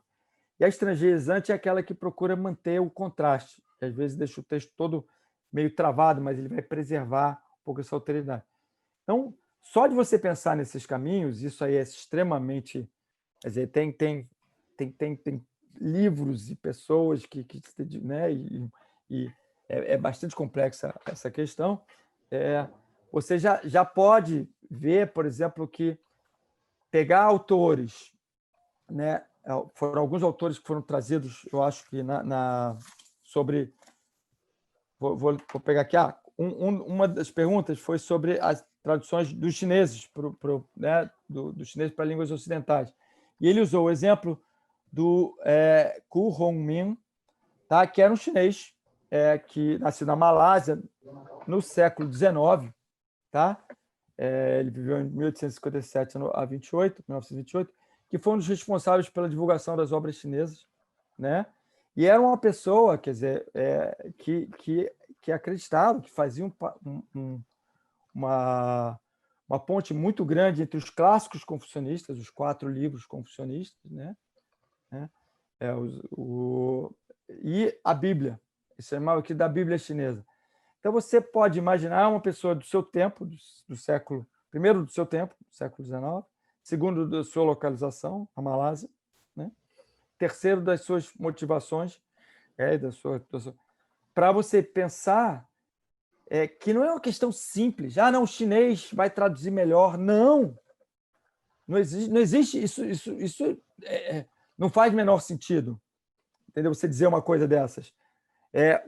E a estrangeirizante é aquela que procura manter o contraste, que às vezes deixa o texto todo meio travado, mas ele vai preservar um pouco essa alteridade. Então, só de você pensar nesses caminhos, isso aí é extremamente... Quer dizer, tem livros e pessoas né, e é bastante complexa essa questão. Você já pode ver, por exemplo, que pegar autores, né, foram alguns autores que foram trazidos, eu acho que sobre... Vou pegar aqui. Uma das perguntas foi sobre as traduções dos chineses, né, do chinês para línguas ocidentais. E ele usou o exemplo do Ku Hongmin, tá, que era um chinês que nasceu na Malásia no século XIX. Tá? Ele viveu em 1857 a 1928, que foi um dos responsáveis pela divulgação das obras chinesas, né? E era uma pessoa, quer dizer, que acreditava, que fazia uma ponte muito grande entre os clássicos confucionistas, os 4 livros confucionistas, né? E a Bíblia, isso chamava aqui da Bíblia chinesa. Então, você pode imaginar uma pessoa do seu tempo, do século... Primeiro, do seu tempo, do século XIX. Segundo, da sua localização, a Malásia, né? terceiro das suas motivações, para você pensar que não é uma questão simples. Não, o chinês vai traduzir melhor. Não existe isso não faz menor sentido, entendeu? Você dizer uma coisa dessas.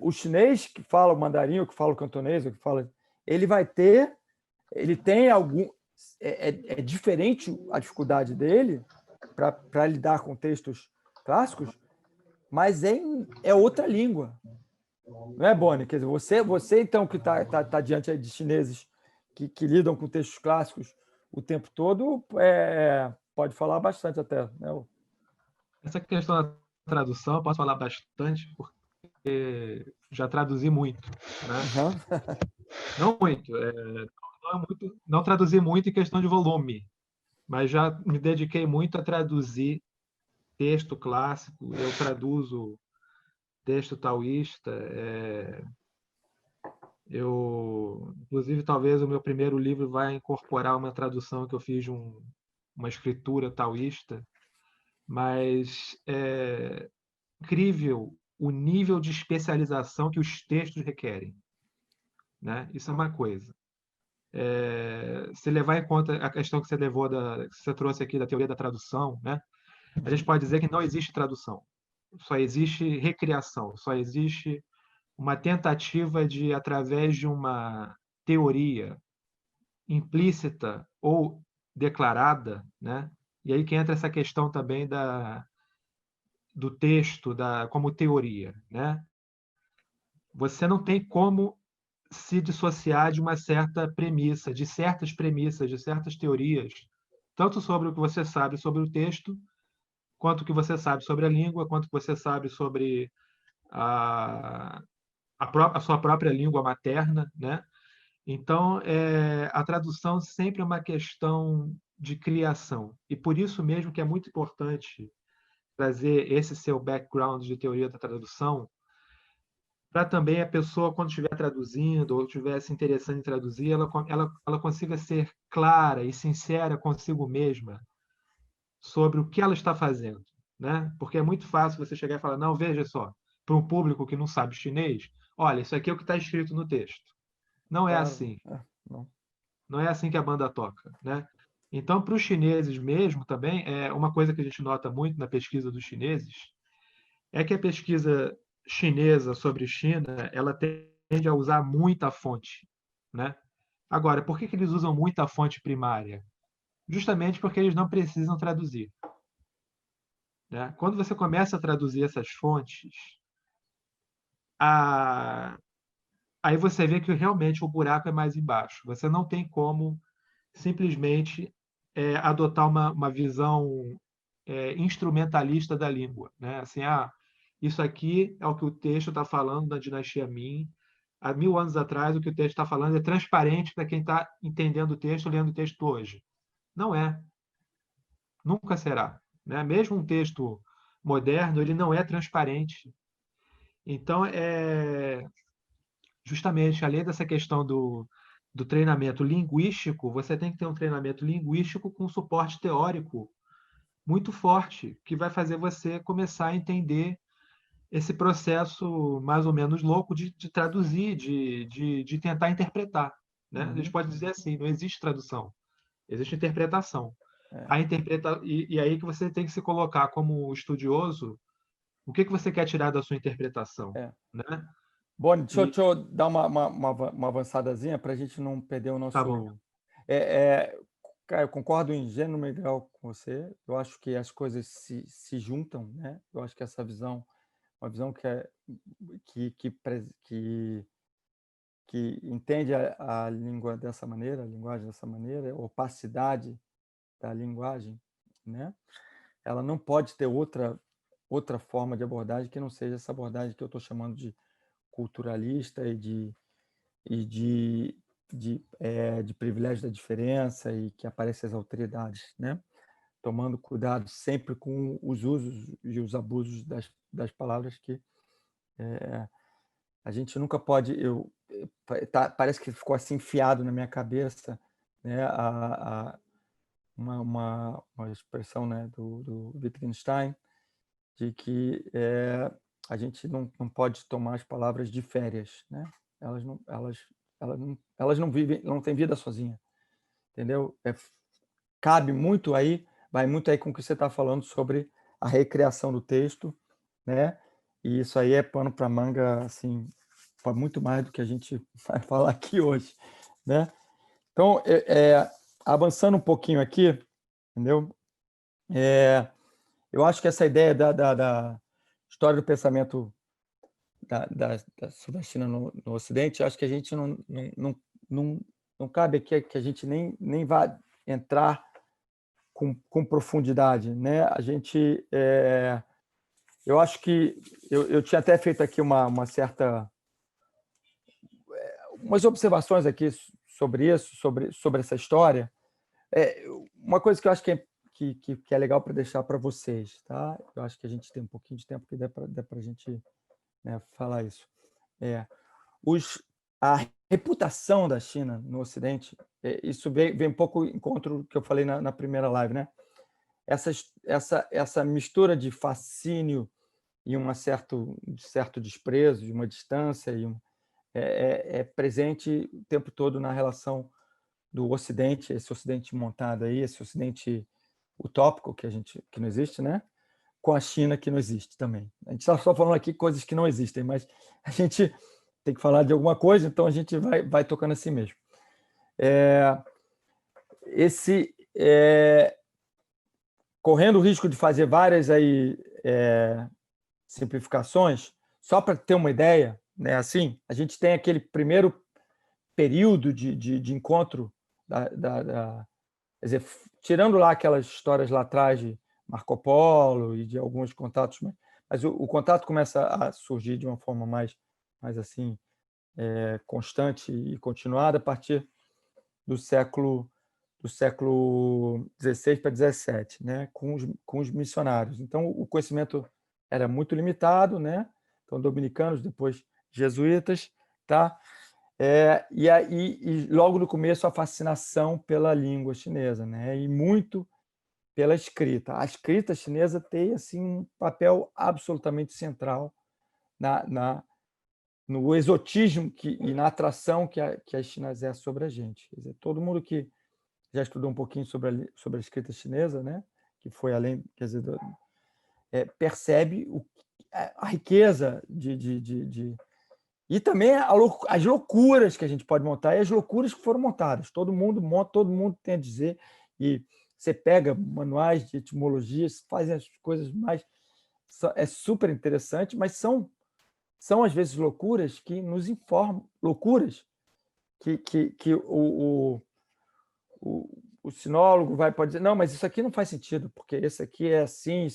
O chinês que fala o mandarim, ou que fala o cantonês, ou que fala, ele tem algum, é diferente a dificuldade dele para lidar com textos clássicos, mas é outra língua. Não é, Boni? Quer dizer, você então, que está diante aí de chineses que lidam com textos clássicos o tempo todo, pode falar bastante até, né? Essa questão da tradução, eu posso falar bastante, porque já traduzi muito, né? Uhum. Não muito, não traduzi muito em questão de volume, mas já me dediquei muito a traduzir texto clássico. Eu traduzo texto taoísta. Inclusive, talvez o meu primeiro livro vai incorporar uma tradução que eu fiz de uma escritura taoísta, mas é incrível o nível de especialização que os textos requerem, né? Isso é uma coisa. Se levar em conta a questão que você trouxe aqui da teoria da tradução, né? A gente pode dizer que não existe tradução, só existe recriação, só existe uma tentativa de, através de uma teoria implícita ou declarada, né? E aí que entra essa questão também do texto como teoria, né? Você não tem como se dissociar de uma certa premissa, de certas premissas, de certas teorias, tanto sobre o que você sabe sobre o texto, quanto o que você sabe sobre a língua, quanto o que você sabe sobre a, a sua própria língua materna, né? Então, a tradução sempre é uma questão de criação. E por isso mesmo que é muito importante trazer esse seu background de teoria da tradução, para também a pessoa, quando estiver traduzindo ou estiver se interessando em traduzir, ela consiga ser clara e sincera consigo mesma sobre o que ela está fazendo, né? Porque é muito fácil você chegar e falar, não, veja só, para um público que não sabe chinês, olha, isso aqui é o que está escrito no texto. Não é Claro. assim. Não. Não é assim que a banda toca, né? Então, para os chineses mesmo, também, uma coisa que a gente nota muito na pesquisa dos chineses é que a pesquisa chinesa sobre China, ela tende a usar muita fonte, né? Agora, por que eles usam muita fonte primária? Justamente porque eles não precisam traduzir, né? Quando você começa a traduzir essas fontes, a... aí você vê que realmente o buraco é mais embaixo. Você não tem como simplesmente adotar uma visão instrumentalista da língua, né? Assim, isso aqui é o que o texto está falando da dinastia Ming. Há 1000 anos atrás, o que o texto está falando é transparente para quem está entendendo o texto, lendo o texto hoje. Não é. Nunca será, né? Mesmo um texto moderno, ele não é transparente. Então, justamente, além dessa questão do treinamento linguístico, você tem que ter um treinamento linguístico com suporte teórico muito forte, que vai fazer você começar a entender esse processo mais ou menos louco de traduzir, de tentar interpretar, né? A gente pode dizer assim, não existe tradução, existe interpretação. E aí que você tem que se colocar como estudioso, o que você quer tirar da sua interpretação, né? Boni, deixa E eu dar uma avançadazinha para a gente não perder o tá bom. nosso. Cara, eu concordo em gênero e grau com você. Eu acho que as coisas se juntam, né? Eu acho que essa visão, uma visão que entende a língua dessa maneira, a linguagem dessa maneira, a opacidade da linguagem, né? Ela não pode ter outra forma de abordagem que não seja essa abordagem que eu estou chamando de culturalista e de privilégio da diferença e que aparecem as autoridades, né? Tomando cuidado sempre com os usos e os abusos das palavras que a gente nunca pode. Parece que ficou assim enfiado na minha cabeça, né? Uma expressão, né, do Wittgenstein, de que a gente não pode tomar as palavras de férias, né? Elas não vivem, não têm vida sozinha, entendeu? Cabe muito aí, vai muito aí com o que você está falando sobre a recriação do texto, né? E isso aí é pano para manga, assim, para muito mais do que a gente vai falar aqui hoje, né? Então, avançando um pouquinho aqui, entendeu? Eu acho que essa ideia da história do pensamento sobre a China no Ocidente, acho que a gente não cabe aqui que a gente nem vá entrar com profundidade, né? A gente, eu acho que eu tinha até feito aqui umas observações aqui sobre isso, sobre essa história. Uma coisa que eu acho que é legal para deixar para vocês, tá? Eu acho que a gente tem um pouquinho de tempo que dá para a gente, né, falar isso. A reputação da China no Ocidente, isso vem um pouco em encontro do que eu falei na primeira live, né? Essa mistura de fascínio e certo desprezo, de uma distância, é presente o tempo todo na relação do Ocidente, esse Ocidente montado aí, esse Ocidente utópico que não existe, né? Com a China, que não existe também. A gente está só falando aqui coisas que não existem, mas a gente tem que falar de alguma coisa, então a gente vai tocando assim mesmo. Correndo o risco de fazer várias aí, simplificações, só para ter uma ideia, né? Assim, a gente tem aquele primeiro período de encontro quer dizer, tirando lá aquelas histórias lá atrás de Marco Polo e de alguns contatos, mas o contato começa a surgir de uma forma mais assim, constante e continuada a partir do século XVI para XVII, né, com os missionários. Então, o conhecimento era muito limitado, né? Então, dominicanos, depois jesuítas, tá? E logo no começo a fascinação pela língua chinesa, né? E muito pela escrita. A escrita chinesa tem assim um papel absolutamente central no exotismo e na atração que a China exerce sobre a gente. Quer dizer, todo mundo que já estudou um pouquinho sobre a escrita chinesa, né? Que foi além, quer dizer, percebe a riqueza e também as loucuras que a gente pode montar e as loucuras que foram montadas. Todo mundo monta, todo mundo tem a dizer. E você pega manuais de etimologia, fazem as coisas mais... É super interessante, mas são às vezes loucuras que nos informam, loucuras que o sinólogo pode dizer, não, mas isso aqui não faz sentido, porque esse aqui é assim,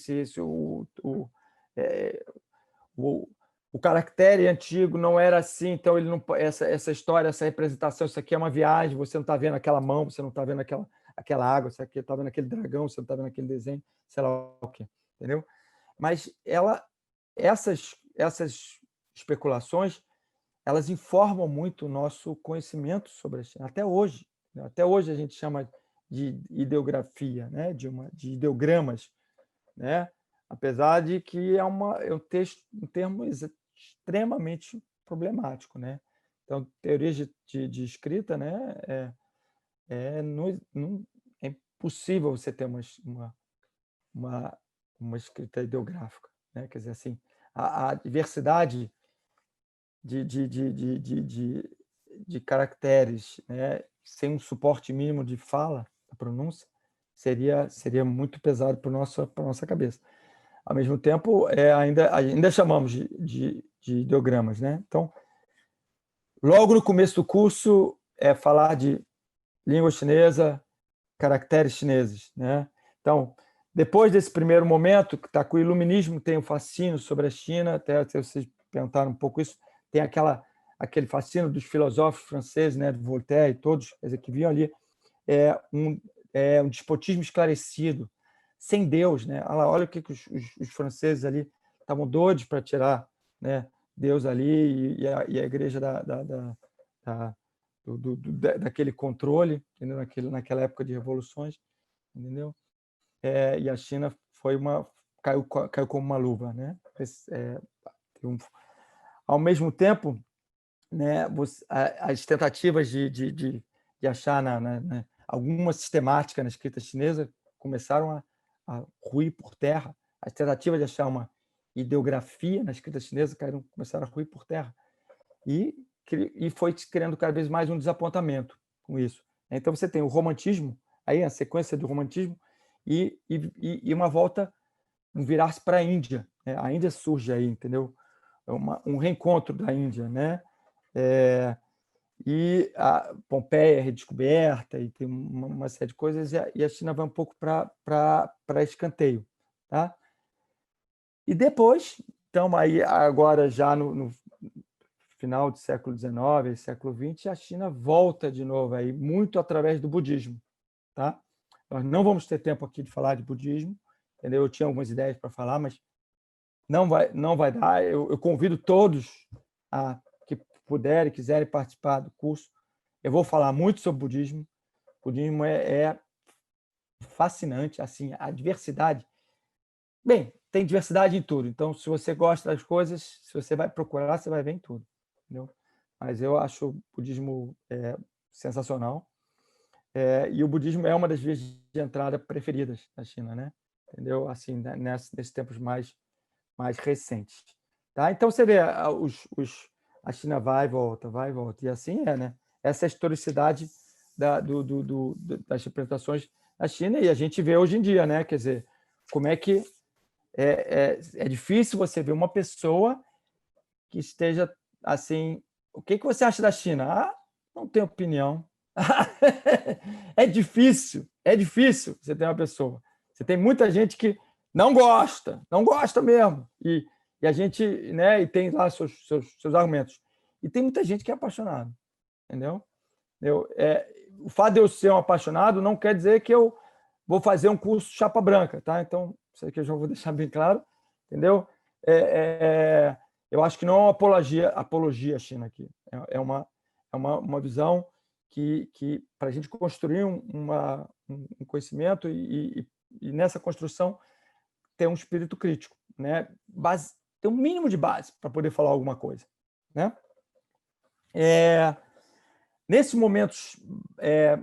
o caractere antigo não era assim, então ele não, essa história, essa representação, isso aqui é uma viagem, você não está vendo aquela mão, você não está vendo aquela água, você está vendo aquele dragão, você não está vendo aquele desenho, sei lá o quê, entendeu? Mas essas especulações, elas informam muito o nosso conhecimento sobre a China, até hoje. Né? Até hoje a gente chama de ideografia, né? de ideogramas, né? Apesar de que é um termo extremamente problemático, né? Então, teorias de escrita, né? É impossível você ter uma escrita ideográfica, né? Quer dizer, assim, a diversidade de caracteres, né? Sem um suporte mínimo de fala, a pronúncia, seria muito pesado para nossa cabeça. Ao mesmo tempo, ainda chamamos de ideogramas, né? Então, logo no começo do curso, falar de língua chinesa, caracteres chineses, né? Então, depois desse primeiro momento, que está com o iluminismo, tem o fascínio sobre a China, até vocês perguntaram um pouco isso, tem aquele fascínio dos filósofos franceses, né, de Voltaire e todos, quer dizer, que viam ali um despotismo esclarecido, sem Deus, né? Olha o que os franceses ali estavam doidos para tirar, né, Deus ali e a igreja daquele controle, entendeu? Naquela época de revoluções, entendeu? E a China caiu como uma luva, né? Ao mesmo tempo, né, as tentativas de achar alguma sistemática na escrita chinesa começaram a ruir por terra. As tentativas de achar uma ideografia na escrita chinesa começaram a ruir por terra. E foi criando cada vez mais um desapontamento com isso. Então, você tem o romantismo, aí a sequência do romantismo, e uma volta, um virar-se para a Índia, né? A Índia surge aí, entendeu? Um reencontro da Índia, né? E a Pompeia é redescoberta, e tem uma série de coisas, e a China vai um pouco para escanteio. Tá? E depois, então, aí agora já no final do século XIX, século XX, a China volta de novo, aí, muito através do budismo. Tá? Nós não vamos ter tempo aqui de falar de budismo, entendeu? Eu tinha algumas ideias para falar, mas não vai dar. Eu convido todos que puderem, quiserem participar do curso. Eu vou falar muito sobre budismo. O budismo é fascinante, assim, a diversidade. Bem, tem diversidade em tudo. Então, se você gosta das coisas, se você vai procurar, você vai ver em tudo. Entendeu? Mas eu acho o budismo sensacional. E o budismo é uma das vias de entrada preferidas na China, né? Entendeu? Assim, nesses tempos mais recentes. Tá? Então, você vê, a China vai e volta. E assim né? Essa é a historicidade das representações na China, e a gente vê hoje em dia, né? Quer dizer, como é que é difícil você ver uma pessoa que esteja assim... O que você acha da China? Não tenho opinião. É difícil você ter uma pessoa. Você tem muita gente que não gosta mesmo. E a gente, né, e tem lá seus argumentos. E tem muita gente que é apaixonado, entendeu? O fato de eu ser um apaixonado não quer dizer que eu vou fazer um curso chapa branca, tá? Então, isso aqui eu já vou deixar bem claro, entendeu? Eu acho que não é uma apologia à China aqui. É uma visão que para a gente construir um conhecimento e nessa construção ter um espírito crítico, né? Ter um mínimo de base para poder falar alguma coisa, né? Nesses momentos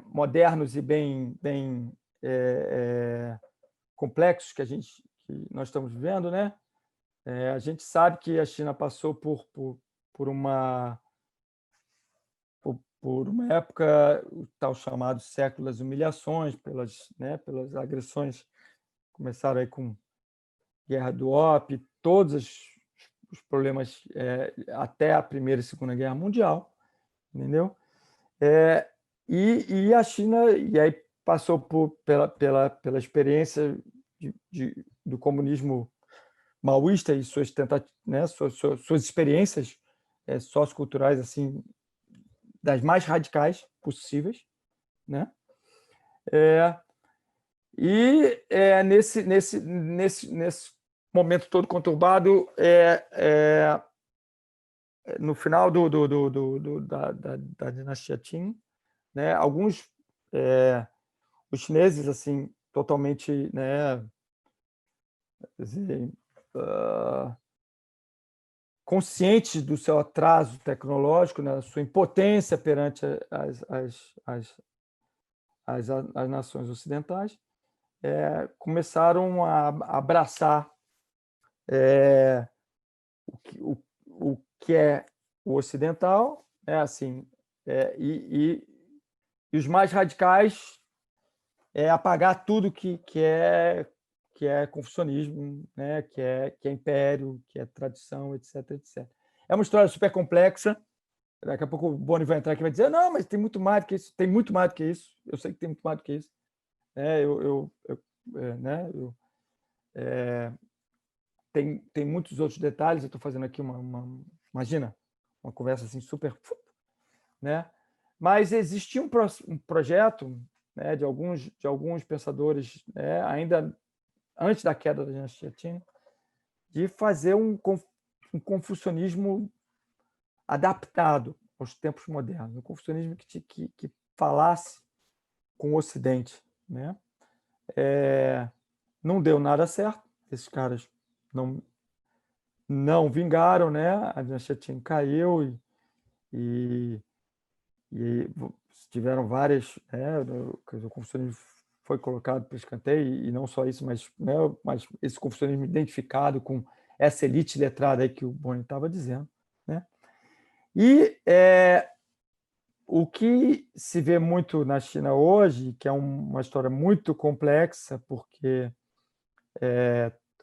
modernos e bem complexos que nós estamos vivendo, né? A gente sabe que a China passou por uma época, o tal chamado século das humilhações, pelas agressões, começaram aí com Guerra do Opium, todos os problemas até a Primeira e Segunda Guerra Mundial, entendeu? E a China e aí passou pela experiência do comunismo maoísta e suas suas experiências socioculturais assim das mais radicais possíveis, né? Nesse momento todo conturbado, no final da dinastia Qing, né, alguns os chineses assim totalmente, né, conscientes do seu atraso tecnológico, né, sua impotência perante as nações ocidentais, começaram a abraçar o que é o ocidental, assim, e os mais radicais apagar tudo que é confucionismo, né, que é império, que é tradição, etc, etc. É uma história super complexa. Daqui a pouco o Boni vai entrar aqui e vai dizer: não, mas tem muito mais do que isso. Tem muito mais do que isso. Eu sei que tem muito mais do que isso. Tem muitos outros detalhes. Eu estou fazendo aqui imagina, uma conversa assim super, né? Mas existia um projeto, né, de alguns pensadores, né, ainda antes da queda da dinastia Qing, de fazer um confucionismo adaptado aos tempos modernos, um confucionismo que falasse com o Ocidente, né? Não deu nada certo, esses caras não vingaram, né? A dinastia Qing caiu e tiveram várias, né? O confucionismo foi colocado para escanteio, e não só isso, mas, né, mas esse confucionismo identificado com essa elite letrada aí que o Boni estava dizendo, né? E o que se vê muito na China hoje, que é uma história muito complexa, porque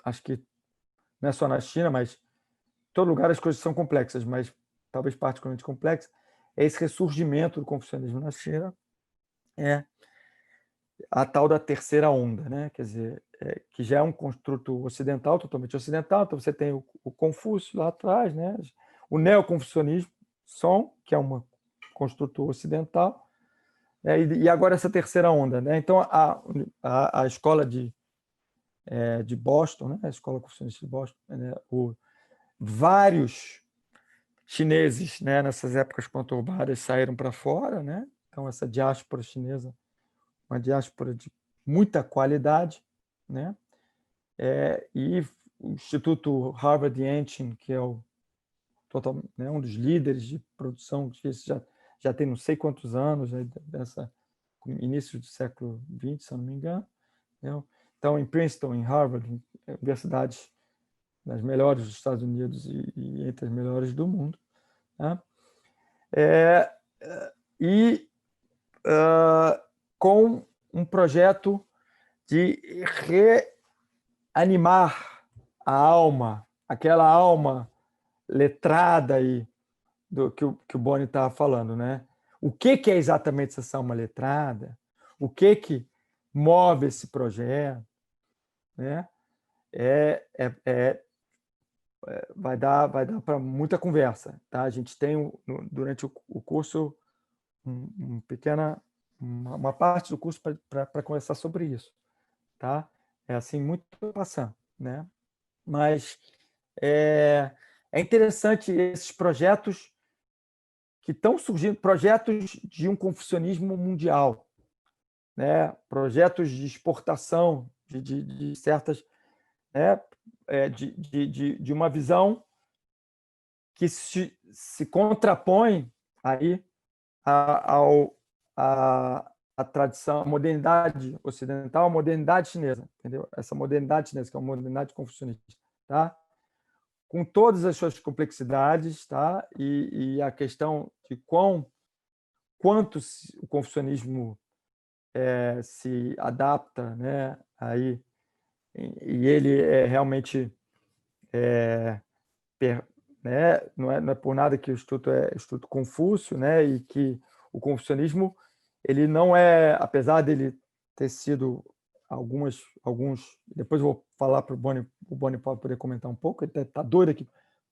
acho que não é só na China, mas em todo lugar as coisas são complexas, mas talvez particularmente complexas, é esse ressurgimento do confucionismo na China, a tal da terceira onda, né? Quer dizer, que já é um construto ocidental, totalmente ocidental. Então você tem o Confúcio lá atrás, né? O neoconfucionismo, que é um construto ocidental, e agora essa terceira onda, né? Então a escola de Boston, né? A escola confucionista de Boston, né? Vários chineses, né? Nessas épocas conturbadas saíram para fora, né? Então essa diáspora chinesa, uma diáspora de muita qualidade, né? E o Instituto Harvard Yenching, que é né, um dos líderes de produção, que já tem não sei quantos anos, né, início do século XX, se eu não me engano. Né? Então, em Princeton, em Harvard, universidades das melhores dos Estados Unidos e entre as melhores do mundo. Né? Com um projeto de reanimar a alma, aquela alma letrada aí que o Boni estava falando, né? O que é exatamente essa alma letrada? O que move esse projeto? Né? Vai dar para muita conversa, tá? A gente tem durante o curso uma parte do curso para conversar sobre isso, tá? É assim muito passando, né? Mas é interessante esses projetos que estão surgindo, projetos de um confucionismo mundial, né? Projetos de exportação de certas, né? De uma visão que se contrapõe aí a tradição, a modernidade ocidental, a modernidade chinesa, entendeu? Essa modernidade chinesa, que é uma modernidade confucionista, tá? Com todas as suas complexidades, tá? E a questão de quanto o confucionismo se adapta, né? Aí, e ele realmente né? Não é por nada que o Instituto é Instituto Confúcio, né? E que o confucionismo, ele não é, apesar dele ter sido alguns, depois eu vou falar para o Boni pode poder comentar um pouco, ele está doido aqui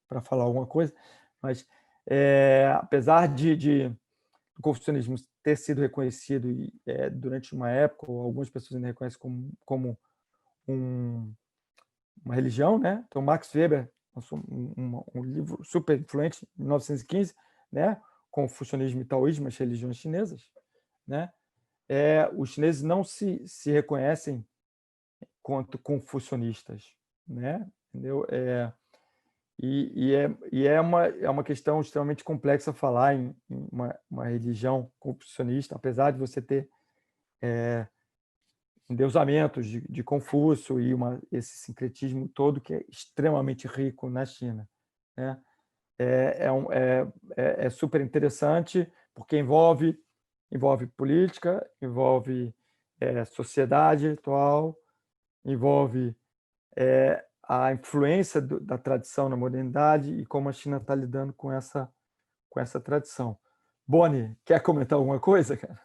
para falar alguma coisa, mas apesar de o confucionismo ter sido reconhecido durante uma época, ou algumas pessoas ainda reconhecem como uma religião, né? Então Max Weber lançou um livro super influente em 1915, né? Confucionismo e Taoísmo, as religiões chinesas, né? Os chineses não se reconhecem quanto confucionistas, né? Entendeu? É uma questão extremamente complexa falar em uma religião confucionista, apesar de você ter endeusamentos de Confúcio e esse sincretismo todo que é extremamente rico na China, né? É super interessante porque envolve política, envolve sociedade atual, envolve a influência da tradição na modernidade e como a China está lidando com essa tradição. Boni, quer comentar alguma coisa, cara?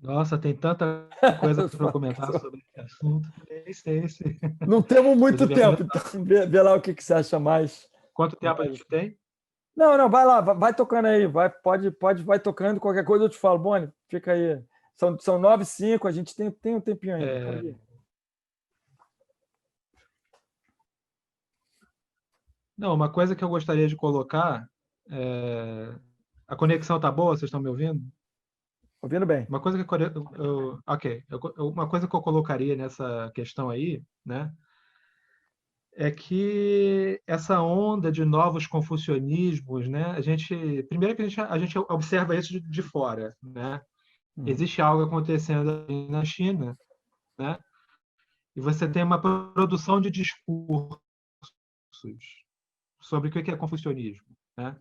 Nossa, tem tanta coisa para comentar sobre esse assunto. Esse. Não temos muito Inclusive, tempo, então vê lá o que você acha mais. Quanto tempo a gente tem? Não, vai lá, vai tocando aí, vai tocando, qualquer coisa eu te falo, Boni, fica aí. São 9h05, a gente tem um tempinho ainda. Não, uma coisa que eu gostaria de colocar, a conexão tá boa, vocês estão me ouvindo? Ouvindo bem. Uma coisa que uma coisa que eu colocaria nessa questão aí, né, é que essa onda de novos confucionismos, né, primeiro que a gente observa isso de fora, né? Existe algo acontecendo aí na China, né? E você tem uma produção de discursos sobre o que é confucionismo, né?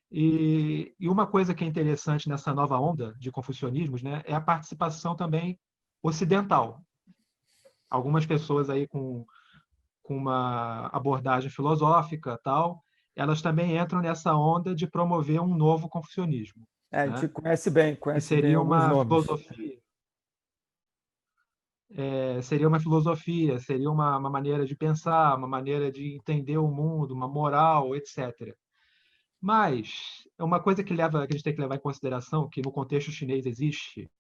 E uma coisa que é interessante nessa nova onda de confucionismos, né, é a participação também ocidental. Algumas pessoas aí com uma abordagem filosófica, tal, elas também entram nessa onda de promover um novo confucionismo, A gente né? Que conhece bem seria alguns uma nomes. filosofia, seria uma maneira de pensar, uma maneira de entender o mundo, uma moral, etc. Mas é uma coisa que a gente tem que levar em consideração, que no contexto chinês existe,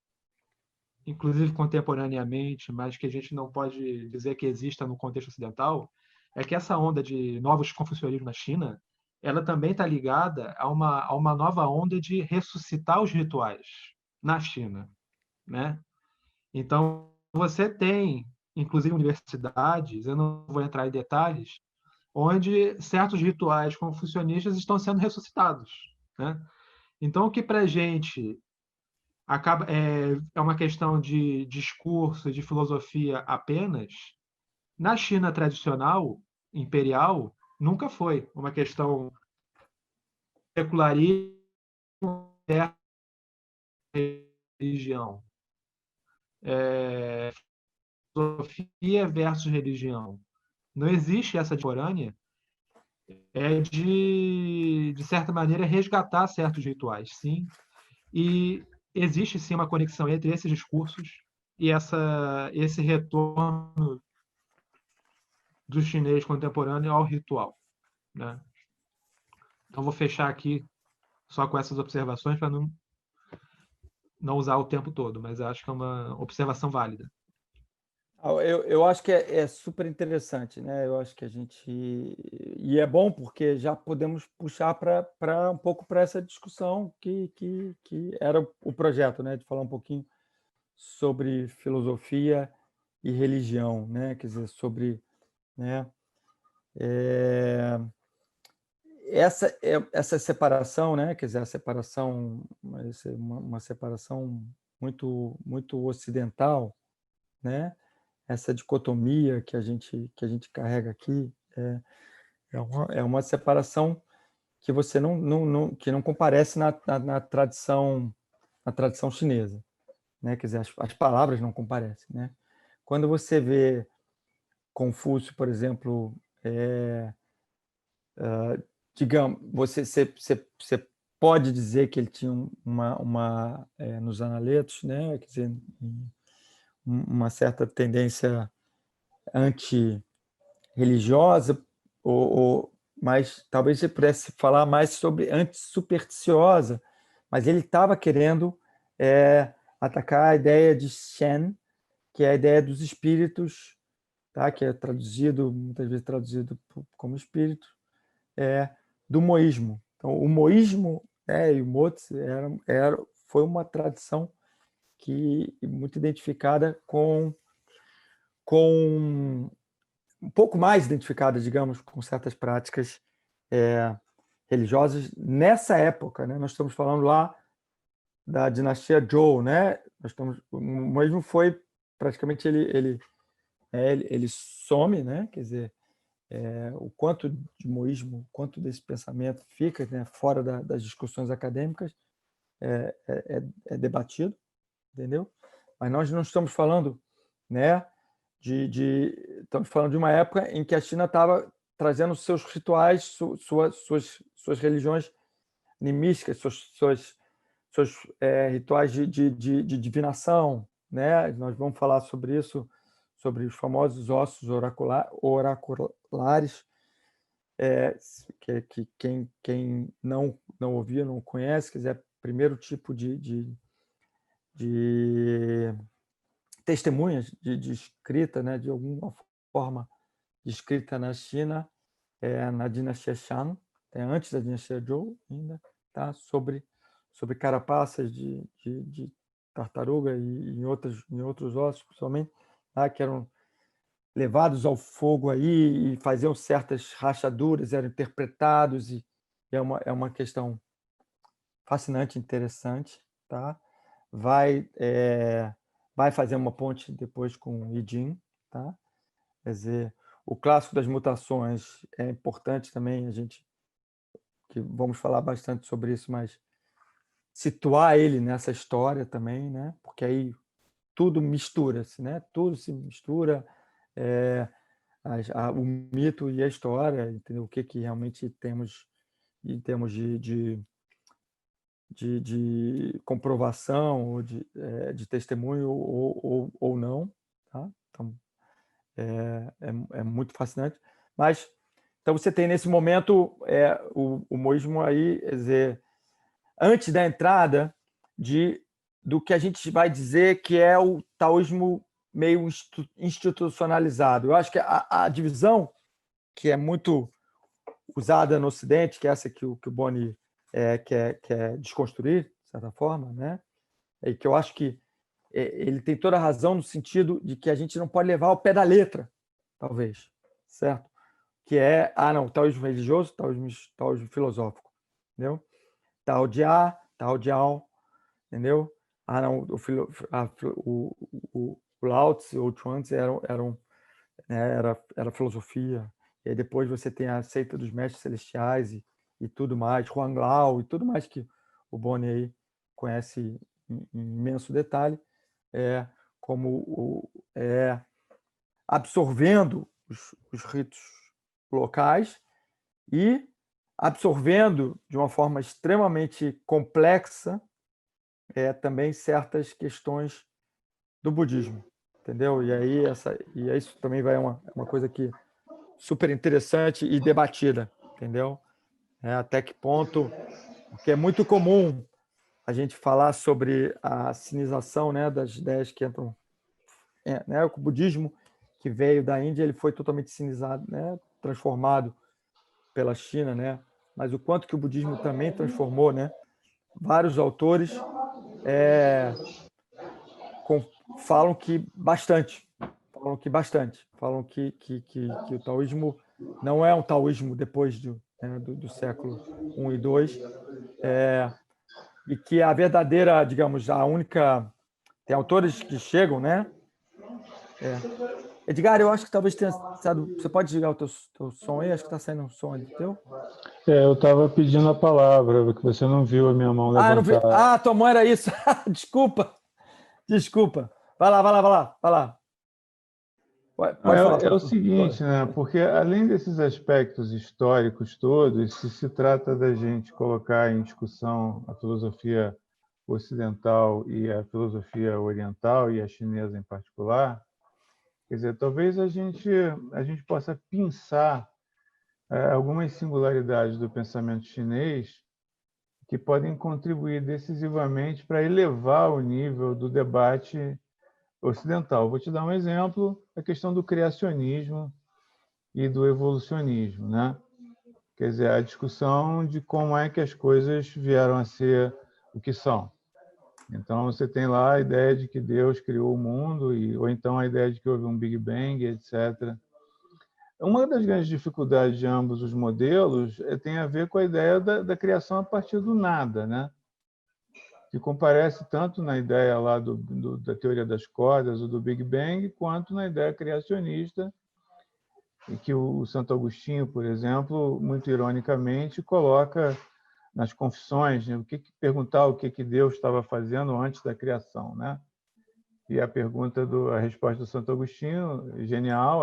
inclusive contemporaneamente, mas que a gente não pode dizer que exista no contexto ocidental, é que essa onda de novos confucionismos na China, ela também está ligada a uma nova onda de ressuscitar os rituais na China, né? Então, você tem, inclusive, universidades, eu não vou entrar em detalhes, onde certos rituais confucionistas estão sendo ressuscitados, né? Então, o que para a gente é uma questão de discurso, de filosofia apenas, na China tradicional, imperial, nunca foi uma questão secularismo versus religião, filosofia versus religião. Não existe essa contemporânea, de certa maneira, resgatar certos rituais, sim. E existe, sim, uma conexão entre esses discursos e esse retorno do chinês contemporâneo ao ritual, né? Então, vou fechar aqui só com essas observações para não usar o tempo todo, mas acho que é uma observação válida. Eu acho que é super interessante, né? Eu acho que a gente. E é bom porque já podemos puxar para um pouco para essa discussão que era o projeto, né? De falar um pouquinho sobre filosofia e religião, né? Quer dizer, sobre. Né? Essa separação, né? Quer dizer, a separação, uma separação muito ocidental, né? Essa dicotomia que a gente carrega aqui é uma separação que você que não comparece na tradição chinesa, né? Quer dizer, as palavras não comparecem, né? Quando você vê Confúcio, por exemplo, digamos, você pode dizer que ele tinha nos analetos, né? Quer dizer, uma certa tendência anti-religiosa, mas talvez você pudesse falar mais sobre anti-supersticiosa, mas ele estava querendo atacar a ideia de Shen, que é a ideia dos espíritos, tá? Que é muitas vezes traduzido como espírito, do moísmo. Então, o moísmo, né, e o Mozi foi uma tradição que muito identificada com um pouco mais identificada, digamos, com certas práticas religiosas nessa época, né? Nós estamos falando lá da dinastia Zhou, né? O moísmo foi praticamente ele some, né? Quer dizer, o quanto de moísmo, o quanto desse pensamento fica, né, fora das discussões acadêmicas é debatido, entendeu? Mas nós não estamos falando, né, estamos falando de uma época em que a China estava trazendo seus rituais, suas religiões animísticas, seus rituais de divinação, né? Nós vamos falar sobre isso, sobre os famosos ossos oraculares, que quem não ouvia, não conhece, quiser primeiro tipo de testemunhas de escrita, né, de alguma forma de escrita na China, na dinastia Shang, antes da dinastia Zhou ainda, tá? sobre carapaças de tartaruga e em outros ossos, principalmente, tá? Que eram levados ao fogo aí e faziam certas rachaduras, eram interpretados, e é uma questão fascinante, interessante. Tá? Vai fazer uma ponte depois com I Ching. Tá? Quer dizer, o clássico das mutações é importante também, que vamos falar bastante sobre isso, mas situar ele nessa história também, né? Porque aí tudo mistura-se, né? Tudo se mistura, o mito e a história, entendeu? O que realmente temos em termos de comprovação ou de testemunho ou não, tá? Então é muito fascinante. Mas então você tem nesse momento o moísmo aí, quer dizer, antes da entrada do que a gente vai dizer que é o taoísmo meio institucionalizado. Eu acho que a divisão que é muito usada no Ocidente, que é essa que o Boni quer desconstruir, de certa forma, né? E que eu acho que ele tem toda a razão no sentido de que a gente não pode levar ao pé da letra, talvez, certo? Que não, taoísmo religioso, taoísmo filosófico, entendeu? Tao de A, Tao de Ao, entendeu? Não, o Lao Tzu ou Chuang Tzu era filosofia. E aí depois você tem a seita dos mestres celestiais e tudo mais, Huang Lao e tudo mais que o Boni aí conhece em imenso detalhe, absorvendo os ritos locais e absorvendo de uma forma extremamente complexa também certas questões do budismo, entendeu? E aí isso também vai uma coisa que super interessante e debatida, entendeu? Até que ponto, porque é muito comum a gente falar sobre a sinização, né, das ideias que entram, né, o budismo que veio da Índia, ele foi totalmente sinizado, né, transformado pela China, né? Mas o quanto que o budismo também transformou, né? Vários autores falam que bastante, falam que o taoísmo não é um taoísmo depois do século I e II, e que a verdadeira, digamos, a única... Tem autores que chegam, né? Edgar, eu acho que talvez tenha... Você pode desligar o teu som aí? Acho que está saindo um som ali teu. Eu estava pedindo a palavra, porque você não viu a minha mão Não vi. levantada. Tua mão era isso. Desculpa. Vai lá. Pode falar. É o seguinte, né? Porque além desses aspectos históricos todos, se trata da gente colocar em discussão a filosofia ocidental e a filosofia oriental, e a chinesa em particular, quer dizer, talvez a gente possa pensar algumas singularidades do pensamento chinês que podem contribuir decisivamente para elevar o nível do debate ocidental. Vou te dar um exemplo, a questão do criacionismo e do evolucionismo, né? Quer dizer, a discussão de como é que as coisas vieram a ser o que são. Então, você tem lá a ideia de que Deus criou o mundo, ou então a ideia de que houve um Big Bang, etc. Uma das grandes dificuldades de ambos os modelos tem a ver com a ideia da criação a partir do nada, né? Que comparece tanto na ideia lá da teoria das cordas ou do Big Bang, quanto na ideia criacionista, em que o Santo Agostinho, por exemplo, muito ironicamente, coloca nas Confissões, né, perguntar o que Deus estava fazendo antes da criação, né? E a resposta do Santo Agostinho, genial,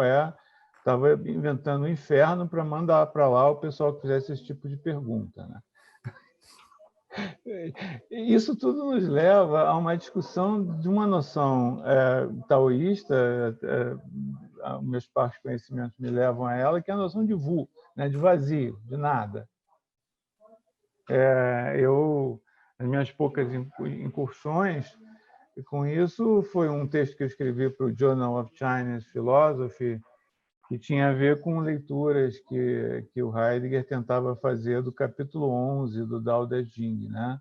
estava inventando o inferno para mandar para lá o pessoal que fizesse esse tipo de pergunta, né? Isso tudo nos leva a uma discussão de uma noção taoísta, meus parcos conhecimentos me levam a ela, que é a noção de vu, né, de vazio, de nada. As minhas poucas incursões com isso foi um texto que eu escrevi para o Journal of Chinese Philosophy, que tinha a ver com leituras que o Heidegger tentava fazer do capítulo 11 do Tao Te Ching, né?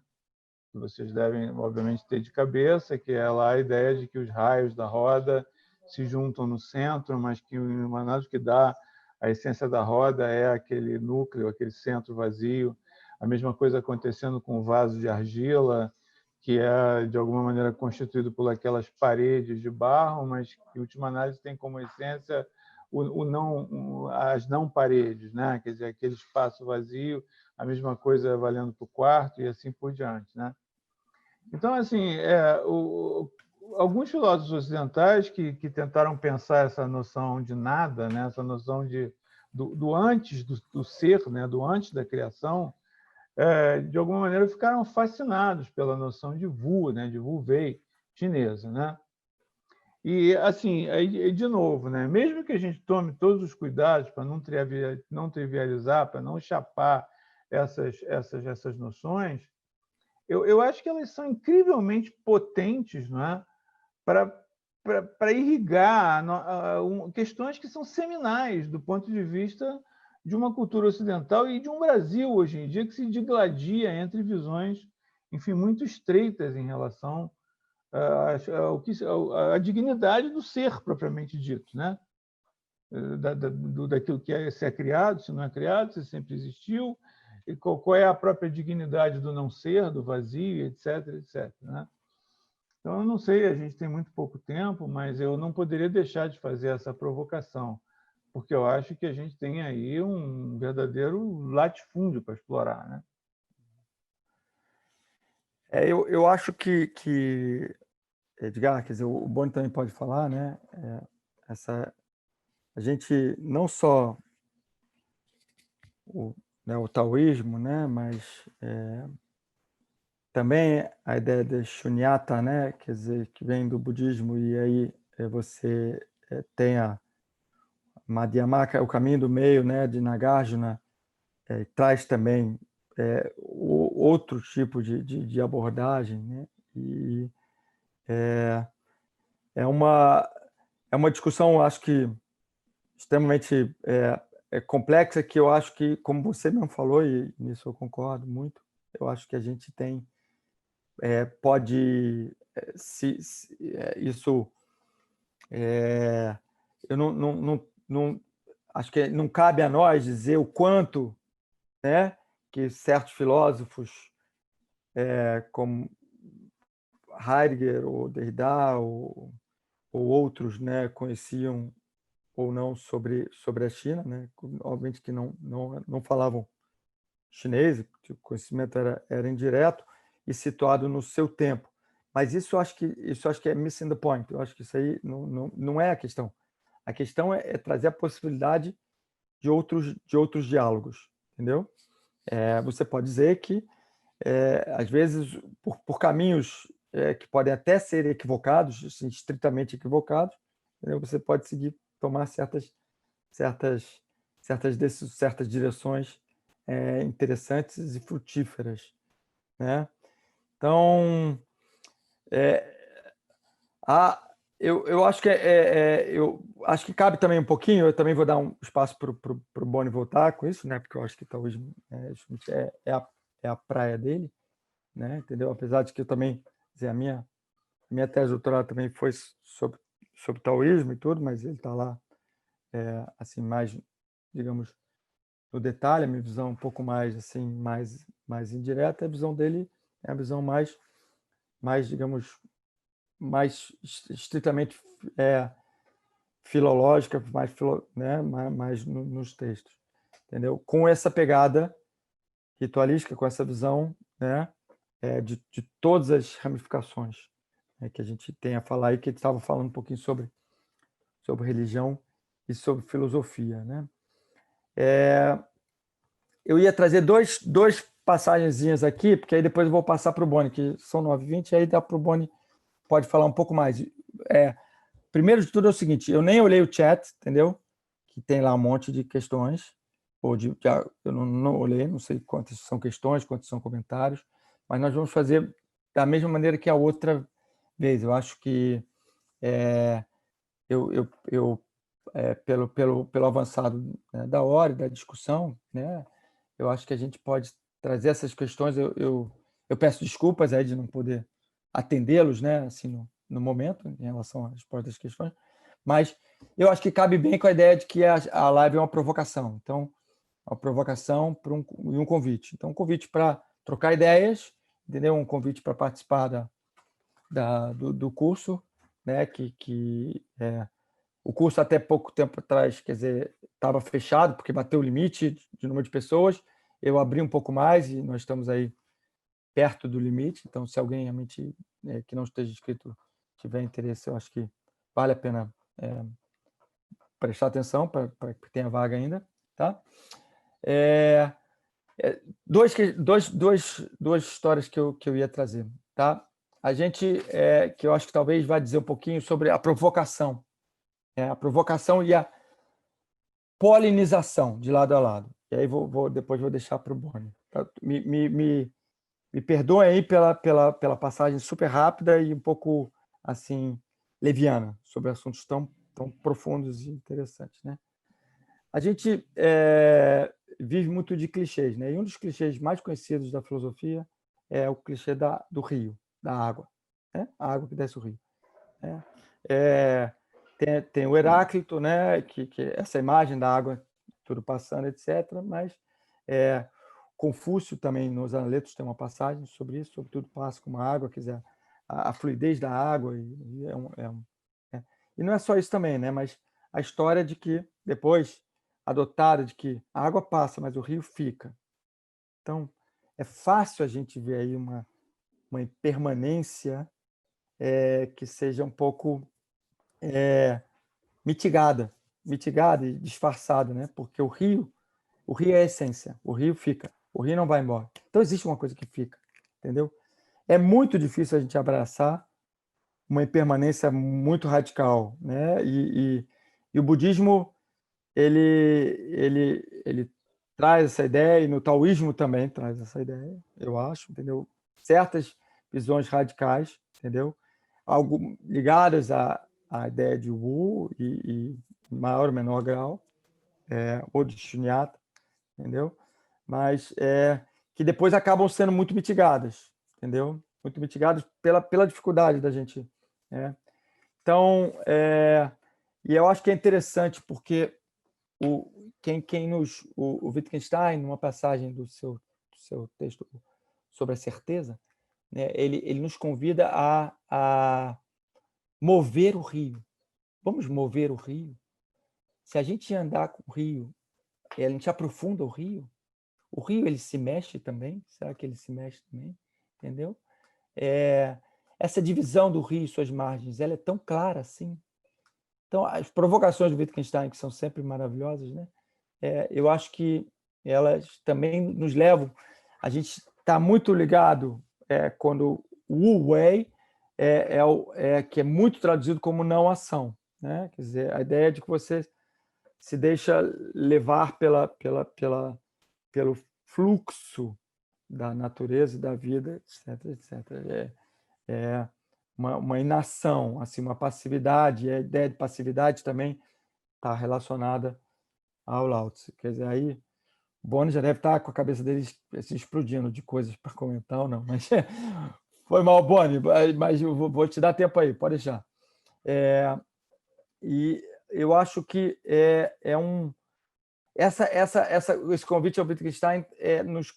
que vocês devem, obviamente, ter de cabeça, que é lá a ideia de que os raios da roda se juntam no centro, mas que o que dá a essência da roda é aquele núcleo, aquele centro vazio. A mesma coisa acontecendo com o vaso de argila, que é, de alguma maneira, constituído por aquelas paredes de barro, mas que, em última análise, tem como essência as não paredes, né? Quer dizer, aquele espaço vazio, a mesma coisa valendo para o quarto e assim por diante, né? Então, assim, alguns filósofos ocidentais que tentaram pensar essa noção de nada, né? Essa noção do antes do ser, né? Do antes da criação, de alguma maneira ficaram fascinados pela noção de Wu, né? De Wu Wei chinesa, né? E, assim, aí, de novo, né? Mesmo que a gente tome todos os cuidados para não trivializar, para não chapar essas noções, eu acho que elas são incrivelmente potentes, não é? para irrigar questões que são seminais do ponto de vista de uma cultura ocidental e de um Brasil, hoje em dia, que se digladia entre visões, enfim, muito estreitas em relação à dignidade do ser, propriamente dito, né? Daquilo que se é criado, se não é criado, se sempre existiu, e qual é a própria dignidade do não ser, do vazio, etc., etc., né? Então, eu não sei, a gente tem muito pouco tempo, mas eu não poderia deixar de fazer essa provocação, porque eu acho que a gente tem aí um verdadeiro latifúndio para explorar, né? Eu acho que, Edgar, quer dizer, o Boni também pode falar, né? A gente não só o taoísmo, né? Mas também a ideia de shunyata, né? Quer dizer, que vem do budismo, e aí você tem a Madhyamaka, o caminho do meio, né? De Nagarjuna, traz também outro tipo de abordagem, né? E é uma discussão, acho que extremamente complexa, que eu acho que, como você mesmo falou, e nisso eu concordo muito, eu acho que a gente tem pode isso eu não acho que não cabe a nós dizer o quanto, né, que certos filósofos como Heidegger ou Derrida ou outros, né, conheciam ou não sobre a China, né? Obviamente que não falavam chinês, o conhecimento era indireto e situado no seu tempo. Mas isso eu acho que é missing the point. Eu acho que isso aí não é a questão. A questão é trazer a possibilidade de outros diálogos, entendeu? Você pode dizer que às vezes por caminhos que podem até ser equivocados, assim, estritamente equivocados, entendeu? Você pode tomar certas direções interessantes e frutíferas, né? Então, eu acho que eu acho que cabe também um pouquinho. Eu também vou dar um espaço para o Boni voltar com isso, né? Porque eu acho que talvez é a praia dele, né? Entendeu? Apesar de que eu também, dizer, a minha tese de doutorado também foi sobre taoísmo e tudo, mas ele está lá assim mais, digamos, no detalhe. A minha visão um pouco mais assim mais indireta. A visão dele é a visão mais digamos, mais estritamente filológica, mais nos textos, entendeu? Com essa pegada ritualística, com essa visão, né, de todas as ramificações, né, que a gente tem a falar, e que ele estava falando um pouquinho sobre religião e sobre filosofia, né? Eu ia trazer dois passagenzinhas aqui, porque aí depois eu vou passar para o Boni, que são 9h20, aí dá para o Boni, pode falar um pouco mais. Primeiro de tudo é o seguinte, eu nem olhei o chat, entendeu? Que tem lá um monte de questões, eu não olhei, não sei quantas são questões, quantos são comentários, mas nós vamos fazer da mesma maneira que a outra vez. Eu acho que pelo avançado, né, da hora e da discussão, né, eu acho que a gente pode trazer essas questões. Eu Eu peço desculpas aí de não poder atendê-los, né, assim, no momento, em relação às próprias questões, mas eu acho que cabe bem com a ideia de que a live é uma provocação. Então, uma provocação e um convite. Então, um convite para trocar ideias, entendeu? Um convite para participar do curso, né? O curso até pouco tempo atrás, quer dizer, estava fechado porque bateu o limite de número de pessoas. Eu abri um pouco mais e nós estamos aí perto do limite. Então, se alguém realmente que não esteja inscrito tiver interesse, eu acho que vale a pena prestar atenção para que tenha vaga ainda, tá? Duas histórias que eu ia trazer, tá? A gente, que eu acho que talvez vai dizer um pouquinho sobre a provocação, a provocação e a polinização de lado a lado. E aí depois vou deixar para o Boni. Tá? Me perdoem aí pela passagem super rápida e um pouco assim leviana sobre assuntos tão profundos e interessantes, né? A gente vive muito de clichês, né? E um dos clichês mais conhecidos da filosofia é o clichê do rio, da água, né? A água que desce o rio. Tem o Heráclito, né? Que essa imagem da água tudo passando, etc. Mas Confúcio também nos Analetos tem uma passagem sobre isso, sobre tudo passa como água, quer dizer, a fluidez da água e não é só isso também, né? Mas a história de que depois adotada de que a água passa, mas o rio fica. Então, é fácil a gente ver aí uma impermanência que seja um pouco mitigada e disfarçada, né? Porque o rio é a essência, o rio fica, o rio não vai embora. Então, existe uma coisa que fica, entendeu? É muito difícil a gente abraçar uma impermanência muito radical, né? E o budismo ele traz essa ideia, e no taoísmo também traz essa ideia, eu acho, entendeu? Certas visões radicais, entendeu? Algo ligadas à ideia de Wu e maior ou menor grau, ou de Shunyata, entendeu? Mas que depois acabam sendo muito mitigadas, entendeu? Muito mitigadas pela dificuldade da gente. Então, e eu acho que é interessante porque o Wittgenstein, numa passagem do seu texto sobre a certeza, né, ele nos convida a mover o rio. Vamos mover o rio? Se a gente andar com o rio, a gente aprofunda o rio ele se mexe também? Será que ele se mexe também? Entendeu? Essa divisão do rio e suas margens, ela é tão clara assim. Então, as provocações do Wittgenstein, que são sempre maravilhosas, né? Eu acho que elas também nos levam. A gente está muito ligado quando o Wu Wei que é muito traduzido como não ação, né? Quer dizer, a ideia de que você se deixa levar pelo fluxo da natureza e da vida, etc, etc. Uma inação, assim, uma passividade. E a ideia de passividade também está relacionada ao Lao Tzu. Quer dizer, aí o Boni já deve estar com a cabeça dele assim, explodindo de coisas para comentar ou não, mas foi mal, Boni, mas eu vou te dar tempo aí, pode deixar. E eu acho que esse convite ao Wittgenstein nos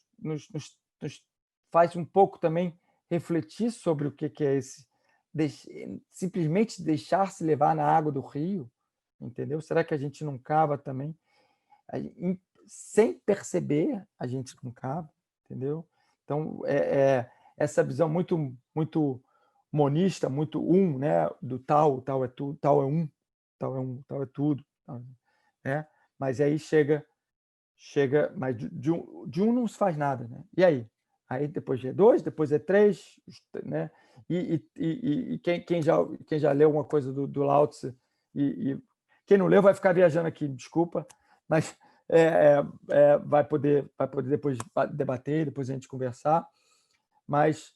faz um pouco também refletir sobre o que é esse simplesmente deixar-se levar na água do rio, entendeu? Será que a gente não cava também? Sem perceber, a gente não cava, entendeu? Então, essa visão muito monista, muito né? Do tal, o tal é tudo, tal é um, tal é tudo, né? Mas aí chega, mas de um não se faz nada, né? E aí? Aí depois é 2, depois é 3, né? E quem já leu alguma coisa do Lao Tzu, e quem não leu vai ficar viajando aqui, desculpa, mas vai poder depois debater, depois a gente conversar, mas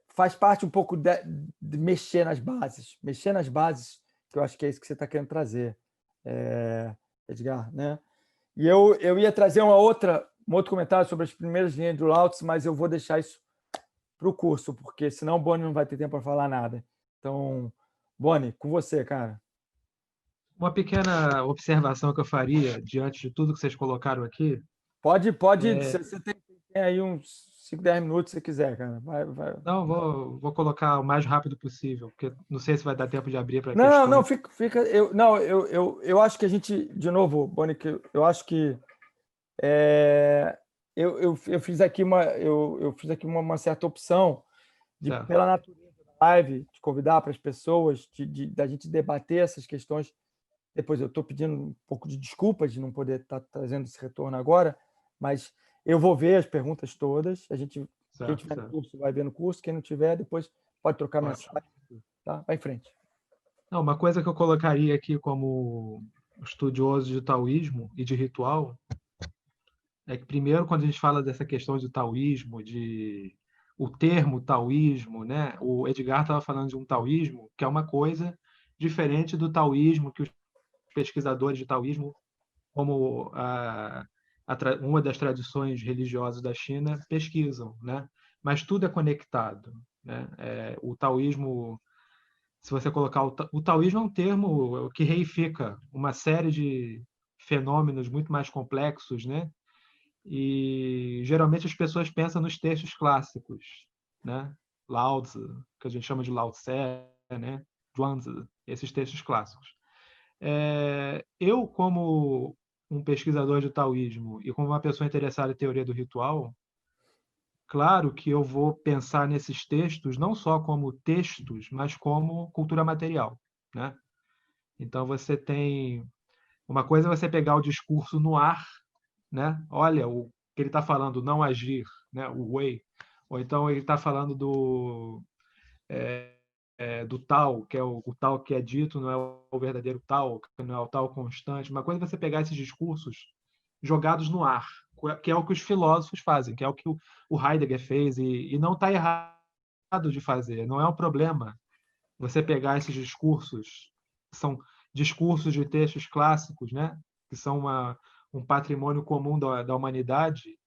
faz parte um pouco de mexer nas bases, que eu acho que é isso que você está querendo trazer, Edgar, né? E eu ia trazer um outro comentário sobre as primeiras linhas do Lao Tzu, mas eu vou deixar isso o curso, porque senão o Boni não vai ter tempo para falar nada. Então, Boni, com você, cara. Uma pequena observação que eu faria diante de tudo que vocês colocaram aqui. Pode, você tem aí uns 5, 10 minutos se quiser, cara. Vai. Não, vou colocar o mais rápido possível, porque não sei se vai dar tempo de abrir para Não, questões. fica. Eu acho que a gente, de novo, Boni, eu acho que eu fiz aqui uma certa opção de, Certo. pela natureza da live, de convidar para as pessoas, da gente debater essas questões. Depois eu estou pedindo um pouco de desculpa de não poder estar trazendo esse retorno agora, mas eu vou ver as perguntas todas. Quem tiver no curso vai ver no curso, quem não tiver, depois pode trocar mensagem. Tá? Vai em frente. Não, uma coisa que eu colocaria aqui como estudioso de taoísmo e de ritual é que, primeiro, quando a gente fala dessa questão de taoísmo, o termo taoísmo, né? O Edgar estava falando de um taoísmo que é uma coisa diferente do taoísmo que os pesquisadores de taoísmo, como uma das tradições religiosas da China, pesquisam, né? Mas tudo é conectado, né? O taoísmo, se você colocar o taoísmo é um termo que reifica uma série de fenômenos muito mais complexos, né? E geralmente as pessoas pensam nos textos clássicos, né? Lao Tzu, que a gente chama de Lao Tse, né? Zhuangzi, esses textos clássicos. Eu, como um pesquisador de taoísmo e como uma pessoa interessada em teoria do ritual, claro que eu vou pensar nesses textos não só como textos, mas como cultura material, né? Então você tem uma coisa é você pegar o discurso no ar, né? Olha o que ele está falando, não agir, né? O Wei, ou então ele está falando do tal, que é o tal que é dito, não é o verdadeiro tal, que não é o tal constante. Uma coisa é você pegar esses discursos jogados no ar, que é o que os filósofos fazem, que é o que o Heidegger fez, e não está errado de fazer, não é um problema você pegar esses discursos, que são discursos de textos clássicos, né? Que são um patrimônio comum da humanidade.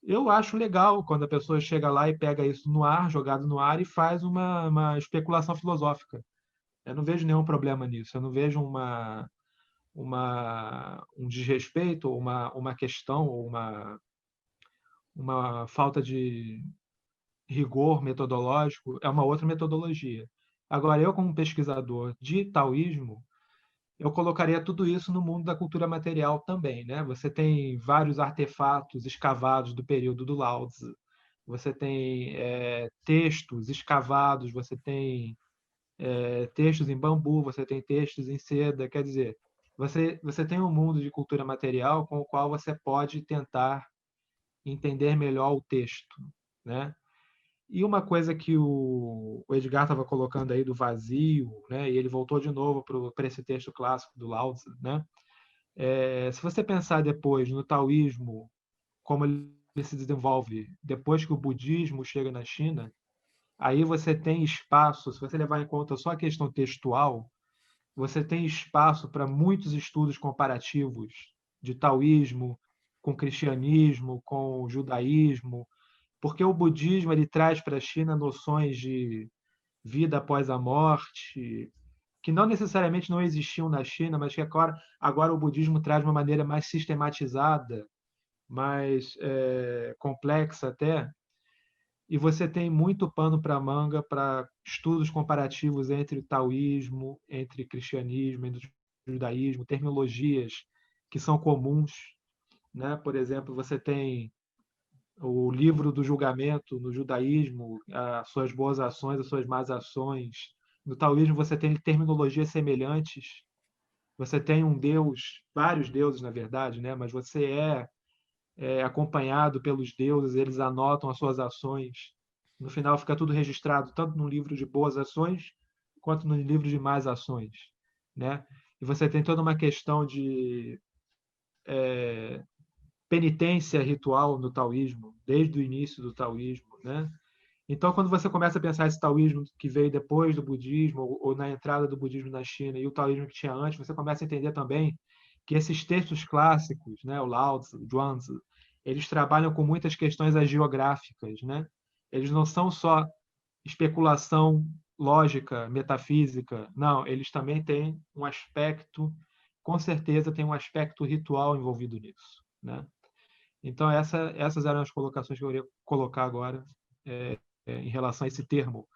Eu acho legal quando a pessoa chega lá e pega isso no ar, jogado no ar, e faz uma especulação filosófica. Eu não vejo nenhum problema nisso. Eu não vejo um desrespeito, ou uma questão, ou uma falta de rigor metodológico. É uma outra metodologia. Agora, eu, como pesquisador de taoísmo, eu colocaria tudo isso no mundo da cultura material também, né? Você tem vários artefatos escavados do período do Lao Tzu, você tem textos escavados, você tem textos em bambu, você tem textos em seda, quer dizer, você tem um mundo de cultura material com o qual você pode tentar entender melhor o texto, né? E uma coisa que o Edgar estava colocando aí do vazio, né? E ele voltou de novo para esse texto clássico do Lao Tzu, né? Se você pensar depois no taoísmo, como ele se desenvolve depois que o budismo chega na China, aí você tem espaço, se você levar em conta só a questão textual, você tem espaço para muitos estudos comparativos de taoísmo com cristianismo, com judaísmo, porque o budismo ele traz para a China noções de vida após a morte, que não necessariamente não existiam na China, mas que agora o budismo traz de uma maneira mais sistematizada, mais complexa até, e você tem muito pano para manga para estudos comparativos entre taoísmo, entre cristianismo, entre judaísmo, terminologias que são comuns, né? Por exemplo, você tem o livro do julgamento no judaísmo, as suas boas ações, as suas más ações. No taoísmo você tem terminologias semelhantes. Você tem um deus, vários deuses na verdade, né? Mas você é acompanhado pelos deuses, eles anotam as suas ações. No final fica tudo registrado, tanto no livro de boas ações, quanto no livro de más ações, né? E você tem toda uma questão de penitência ritual no taoísmo, desde o início do taoísmo, né? Então, quando você começa a pensar esse taoísmo que veio depois do budismo, ou na entrada do budismo na China, e o taoísmo que tinha antes, você começa a entender também que esses textos clássicos, né, o Lao Tzu, o Zhuangzi, eles trabalham com muitas questões agiográficas, né? Eles não são só especulação lógica, metafísica. Não, eles também têm um aspecto, com certeza tem um aspecto ritual envolvido nisso, né? Então, essas eram as colocações que eu iria colocar agora em relação a esse termo,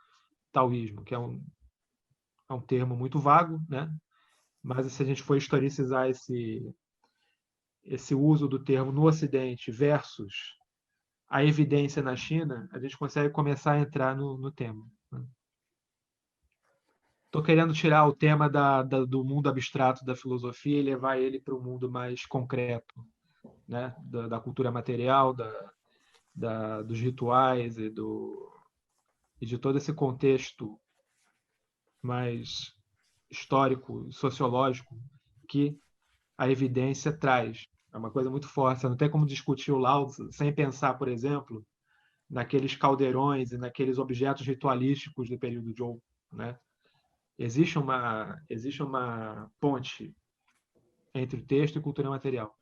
taoísmo, que é um termo muito vago, né? Mas se a gente for historicizar esse uso do termo no Ocidente versus a evidência na China, a gente consegue começar a entrar no tema. Estou querendo tirar o tema do mundo abstrato da filosofia e levar ele para o mundo mais concreto, né? Da cultura material, dos rituais e de todo esse contexto mais histórico e sociológico que a evidência traz. É uma coisa muito forte. Você não tem como discutir o Lao Tzu sem pensar, por exemplo, naqueles caldeirões e naqueles objetos ritualísticos do período Zhou, né? Existe uma ponte entre texto e cultura material.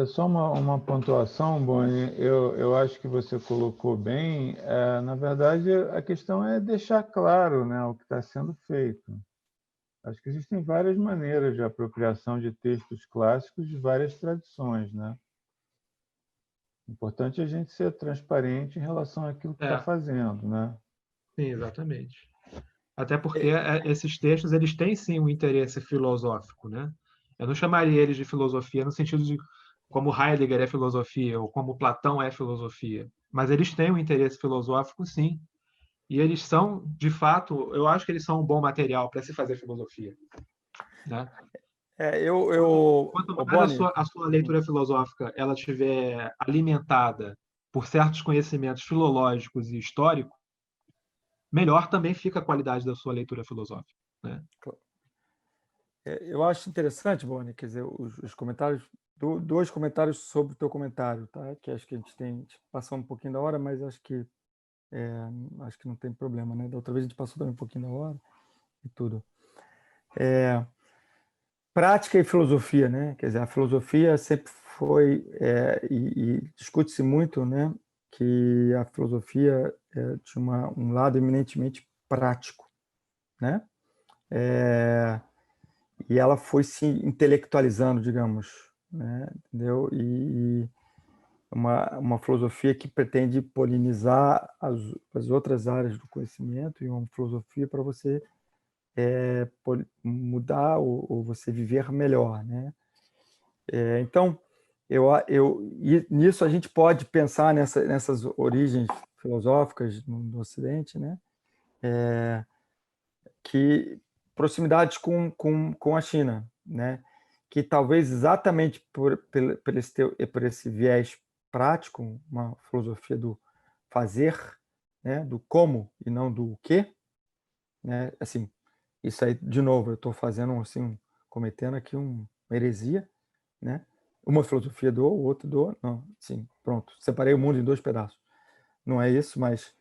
Só uma pontuação, Boni, eu acho que você colocou bem. Na verdade, a questão é deixar claro, né, o que está sendo feito. Acho que existem várias maneiras de apropriação de textos clássicos de várias tradições, né? O importante é a gente ser transparente em relação àquilo que está fazendo, né? Sim, exatamente. Até porque esses textos eles têm sim um interesse filosófico, né? Eu não chamaria eles de filosofia no sentido de como Heidegger é filosofia ou como Platão é filosofia, mas eles têm um interesse filosófico, sim. E eles são, de fato, eu acho que eles são um bom material para se fazer filosofia, né? Quanto mais Boni, a sua leitura filosófica ela estiver alimentada por certos conhecimentos filológicos e históricos, melhor também fica a qualidade da sua leitura filosófica, né? eu acho interessante, Boni, quer dizer, os comentários, dois comentários sobre o teu comentário, tá? Que acho que a gente tem passou um pouquinho da hora, mas acho que não tem problema, né? Da outra vez a gente passou também um pouquinho da hora e tudo. Prática e filosofia, né? Quer dizer, a filosofia sempre foi e discute-se muito, né? Que a filosofia tinha um lado eminentemente prático, né? E ela foi se intelectualizando, digamos, né? Entendeu? E uma filosofia que pretende polinizar as outras áreas do conhecimento e uma filosofia para você mudar ou você viver melhor, né? Então, e nisso a gente pode pensar nessas origens filosóficas no Ocidente, né? Que proximidades com a China, né? Que talvez exatamente por esse viés prático, uma filosofia do fazer, né? Do como e não do quê, né? Assim, isso aí, de novo, eu estou fazendo assim, cometendo aqui uma heresia, né? Uma filosofia do, o outro do, não, sim, pronto, separei o mundo em dois pedaços. Não é isso, mas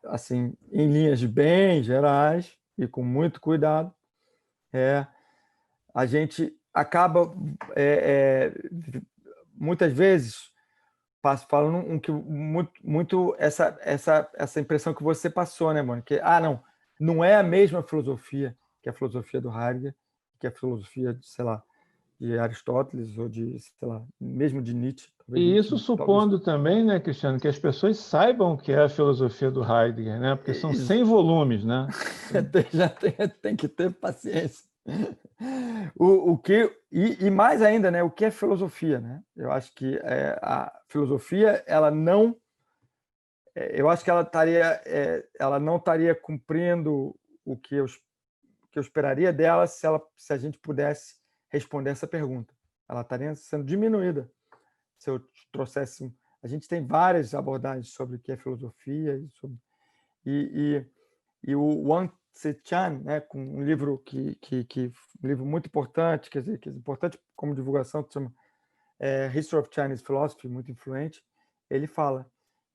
assim, em linhas bem gerais e com muito cuidado, a gente acaba muitas vezes falando que muito essa impressão que você passou, né, Mônica? Que não é a mesma filosofia que a filosofia do Heidegger, que a filosofia de, sei lá, de Aristóteles ou de, sei lá, mesmo de Nietzsche. E isso supondo também, né, Cristiano, que as pessoas saibam o que é a filosofia do Heidegger, né? Porque são 100 volumes, né? Já tem que ter paciência. E mais ainda, né, o que é filosofia, né? Eu acho que a filosofia, ela não, eu acho que ela não estaria cumprindo o que eu esperaria dela se a gente pudesse responder essa pergunta. Ela estaria sendo diminuída se eu trouxesse. A gente tem várias abordagens sobre o que é filosofia e o Wang Tze-Chan, né, com um livro um livro muito importante, quer dizer, que é importante como divulgação, que se chama History of Chinese Philosophy, muito influente. Ele fala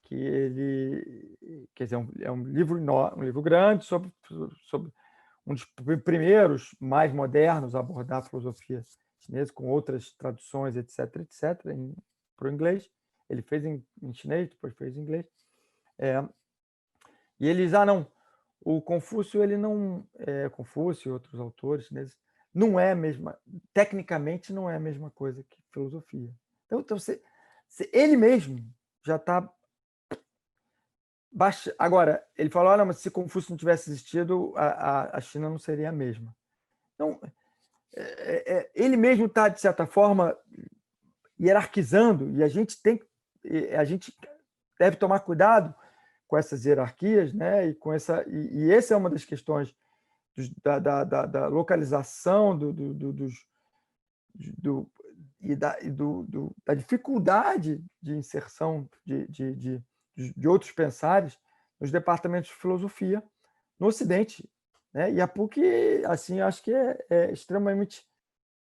que ele, quer dizer, é um livro grande sobre um dos primeiros mais modernos a abordar a filosofia chinesa com outras traduções, etc, para o inglês. Ele fez em chinês, depois fez em inglês. E eles, não, o Confúcio, ele não... Confúcio e outros autores chineses, não é a mesma... Tecnicamente, não é a mesma coisa que filosofia. Então ele mesmo já está... Agora, ele falou, não, mas se Confúcio não tivesse existido, a China não seria a mesma. Então, ele mesmo está, de certa forma, hierarquizando, e a gente deve tomar cuidado com essas hierarquias, né? E essa é uma das questões da localização da dificuldade de inserção de outros pensares nos departamentos de filosofia no Ocidente, né? E a PUC, assim, acho que é extremamente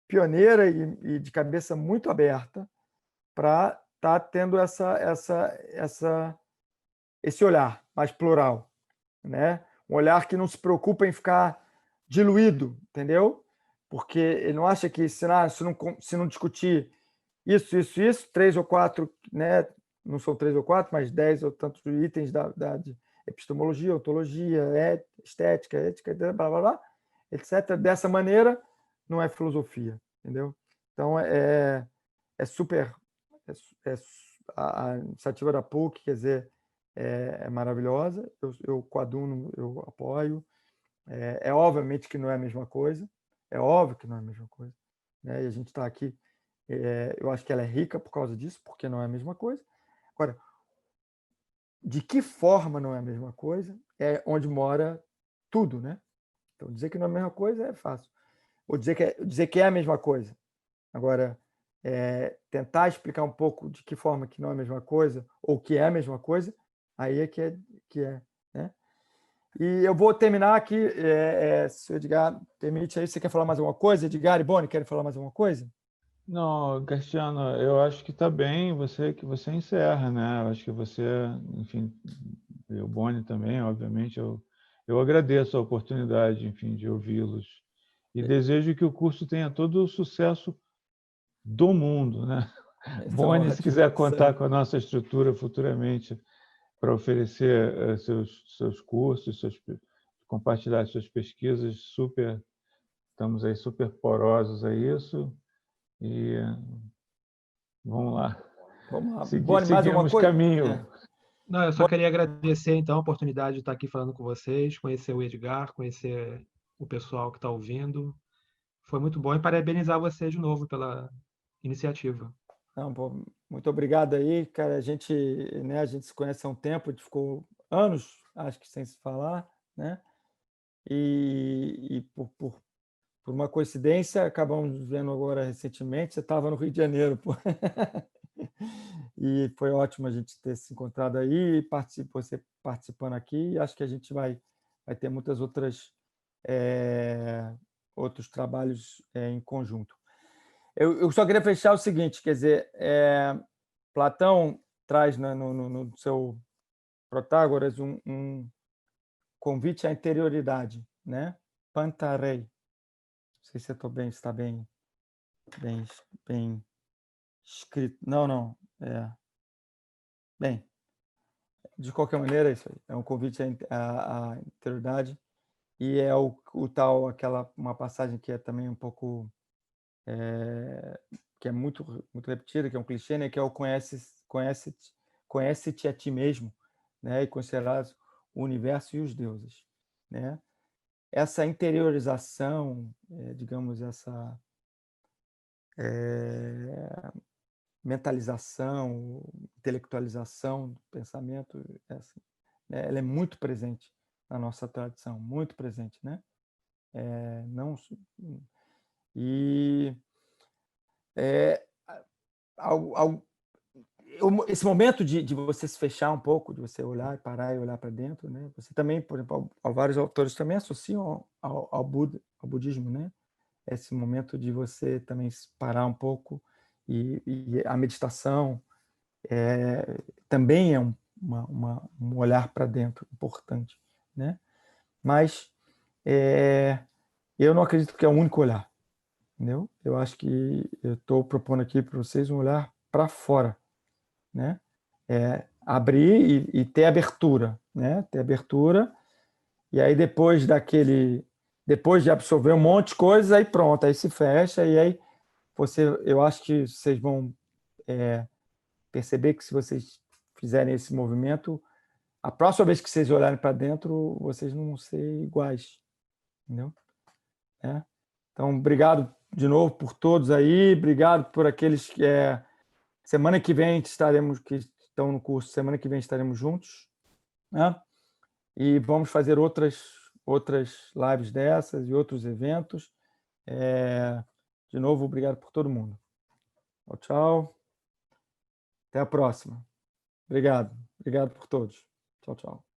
pioneira e de cabeça muito aberta para estar tendo esse olhar mais plural, né? Um olhar que não se preocupa em ficar diluído, entendeu? Porque ele não acha que se não discutir isso, 3 ou 4, né? Não são 3 ou 4, mas 10 ou tantos itens de epistemologia, ontologia, estética, ética, blá, blá, blá, etc. Dessa maneira, não é filosofia, entendeu? Então, super... a iniciativa da PUC, quer dizer, é maravilhosa, eu coaduno, eu apoio. Obviamente que não é a mesma coisa, é óbvio que não é a mesma coisa, né? E a gente está aqui, eu acho que ela é rica por causa disso, porque não é a mesma coisa. Agora, de que forma não é a mesma coisa é onde mora tudo, né? Então, dizer que não é a mesma coisa é fácil. Ou dizer que é a mesma coisa. Agora, tentar explicar um pouco de que forma que não é a mesma coisa, ou que é a mesma coisa, aí é que é, né? E eu vou terminar aqui, se o Edgar permite aí, você quer falar mais alguma coisa? Edgar e Boni, querem falar mais alguma coisa? Não, Cristiano, eu acho que está bem que você encerra, né? Eu acho que você, enfim, e o Boni também, obviamente, eu agradeço a oportunidade, enfim, de ouvi-los e desejo que o curso tenha todo o sucesso do mundo, né? Boni, se quiser contar com a nossa estrutura futuramente para oferecer seus cursos, compartilhar suas pesquisas, estamos aí super porosos a isso e vamos lá. Vamos lá. Boni, mais alguma Seguimos coisa? caminho. Não, eu só queria agradecer, então, a oportunidade de estar aqui falando com vocês, conhecer o Edgar, conhecer o pessoal que está ouvindo. Foi muito bom e parabenizar você de novo pela iniciativa. Não, pô, muito obrigado aí, cara. A gente se conhece há um tempo, a gente ficou anos, acho que sem se falar, né? E por uma coincidência, acabamos vendo agora recentemente, você estava no Rio de Janeiro, pô. E foi ótimo a gente ter se encontrado aí, você participando aqui, e acho que a gente vai ter muitas outros trabalhos em conjunto. Eu só queria fechar o seguinte, quer dizer, Platão traz no seu Protágoras um convite à interioridade, né? Pantarei. Não sei se está bem escrito. Não. Bem, de qualquer maneira, é isso aí. É um convite à interioridade e é uma passagem que é também um pouco que é muito repetida, que é um clichê, né? Que é o conhece-te a ti mesmo, né? E considerarás o universo e os deuses, né? Essa interiorização, digamos, essa mentalização, intelectualização do pensamento, né? Ela é muito presente na nossa tradição, muito presente, né? Não e esse momento de você se fechar um pouco, de você olhar, parar e olhar para dentro, né? Você também, por exemplo, vários autores também associam ao budismo, né? Esse momento de você também parar um pouco e a meditação também é um olhar para dentro importante, né? Mas eu não acredito que é o único olhar, entendeu? Eu acho que eu estou propondo aqui para vocês um olhar para fora, né? Abrir e ter abertura, né? Ter abertura, e aí depois de absorver um monte de coisas, aí pronto, aí se fecha, e aí eu acho que vocês vão perceber que se vocês fizerem esse movimento, a próxima vez que vocês olharem para dentro, vocês não vão ser iguais, entendeu? Então, obrigado de novo por todos aí, obrigado por aqueles que semana que vem que estão no curso, semana que vem estaremos juntos, né? E vamos fazer outras lives dessas e outros eventos. De novo, obrigado por todo mundo. Tchau, tchau. Até a próxima. Obrigado por todos. Tchau, tchau.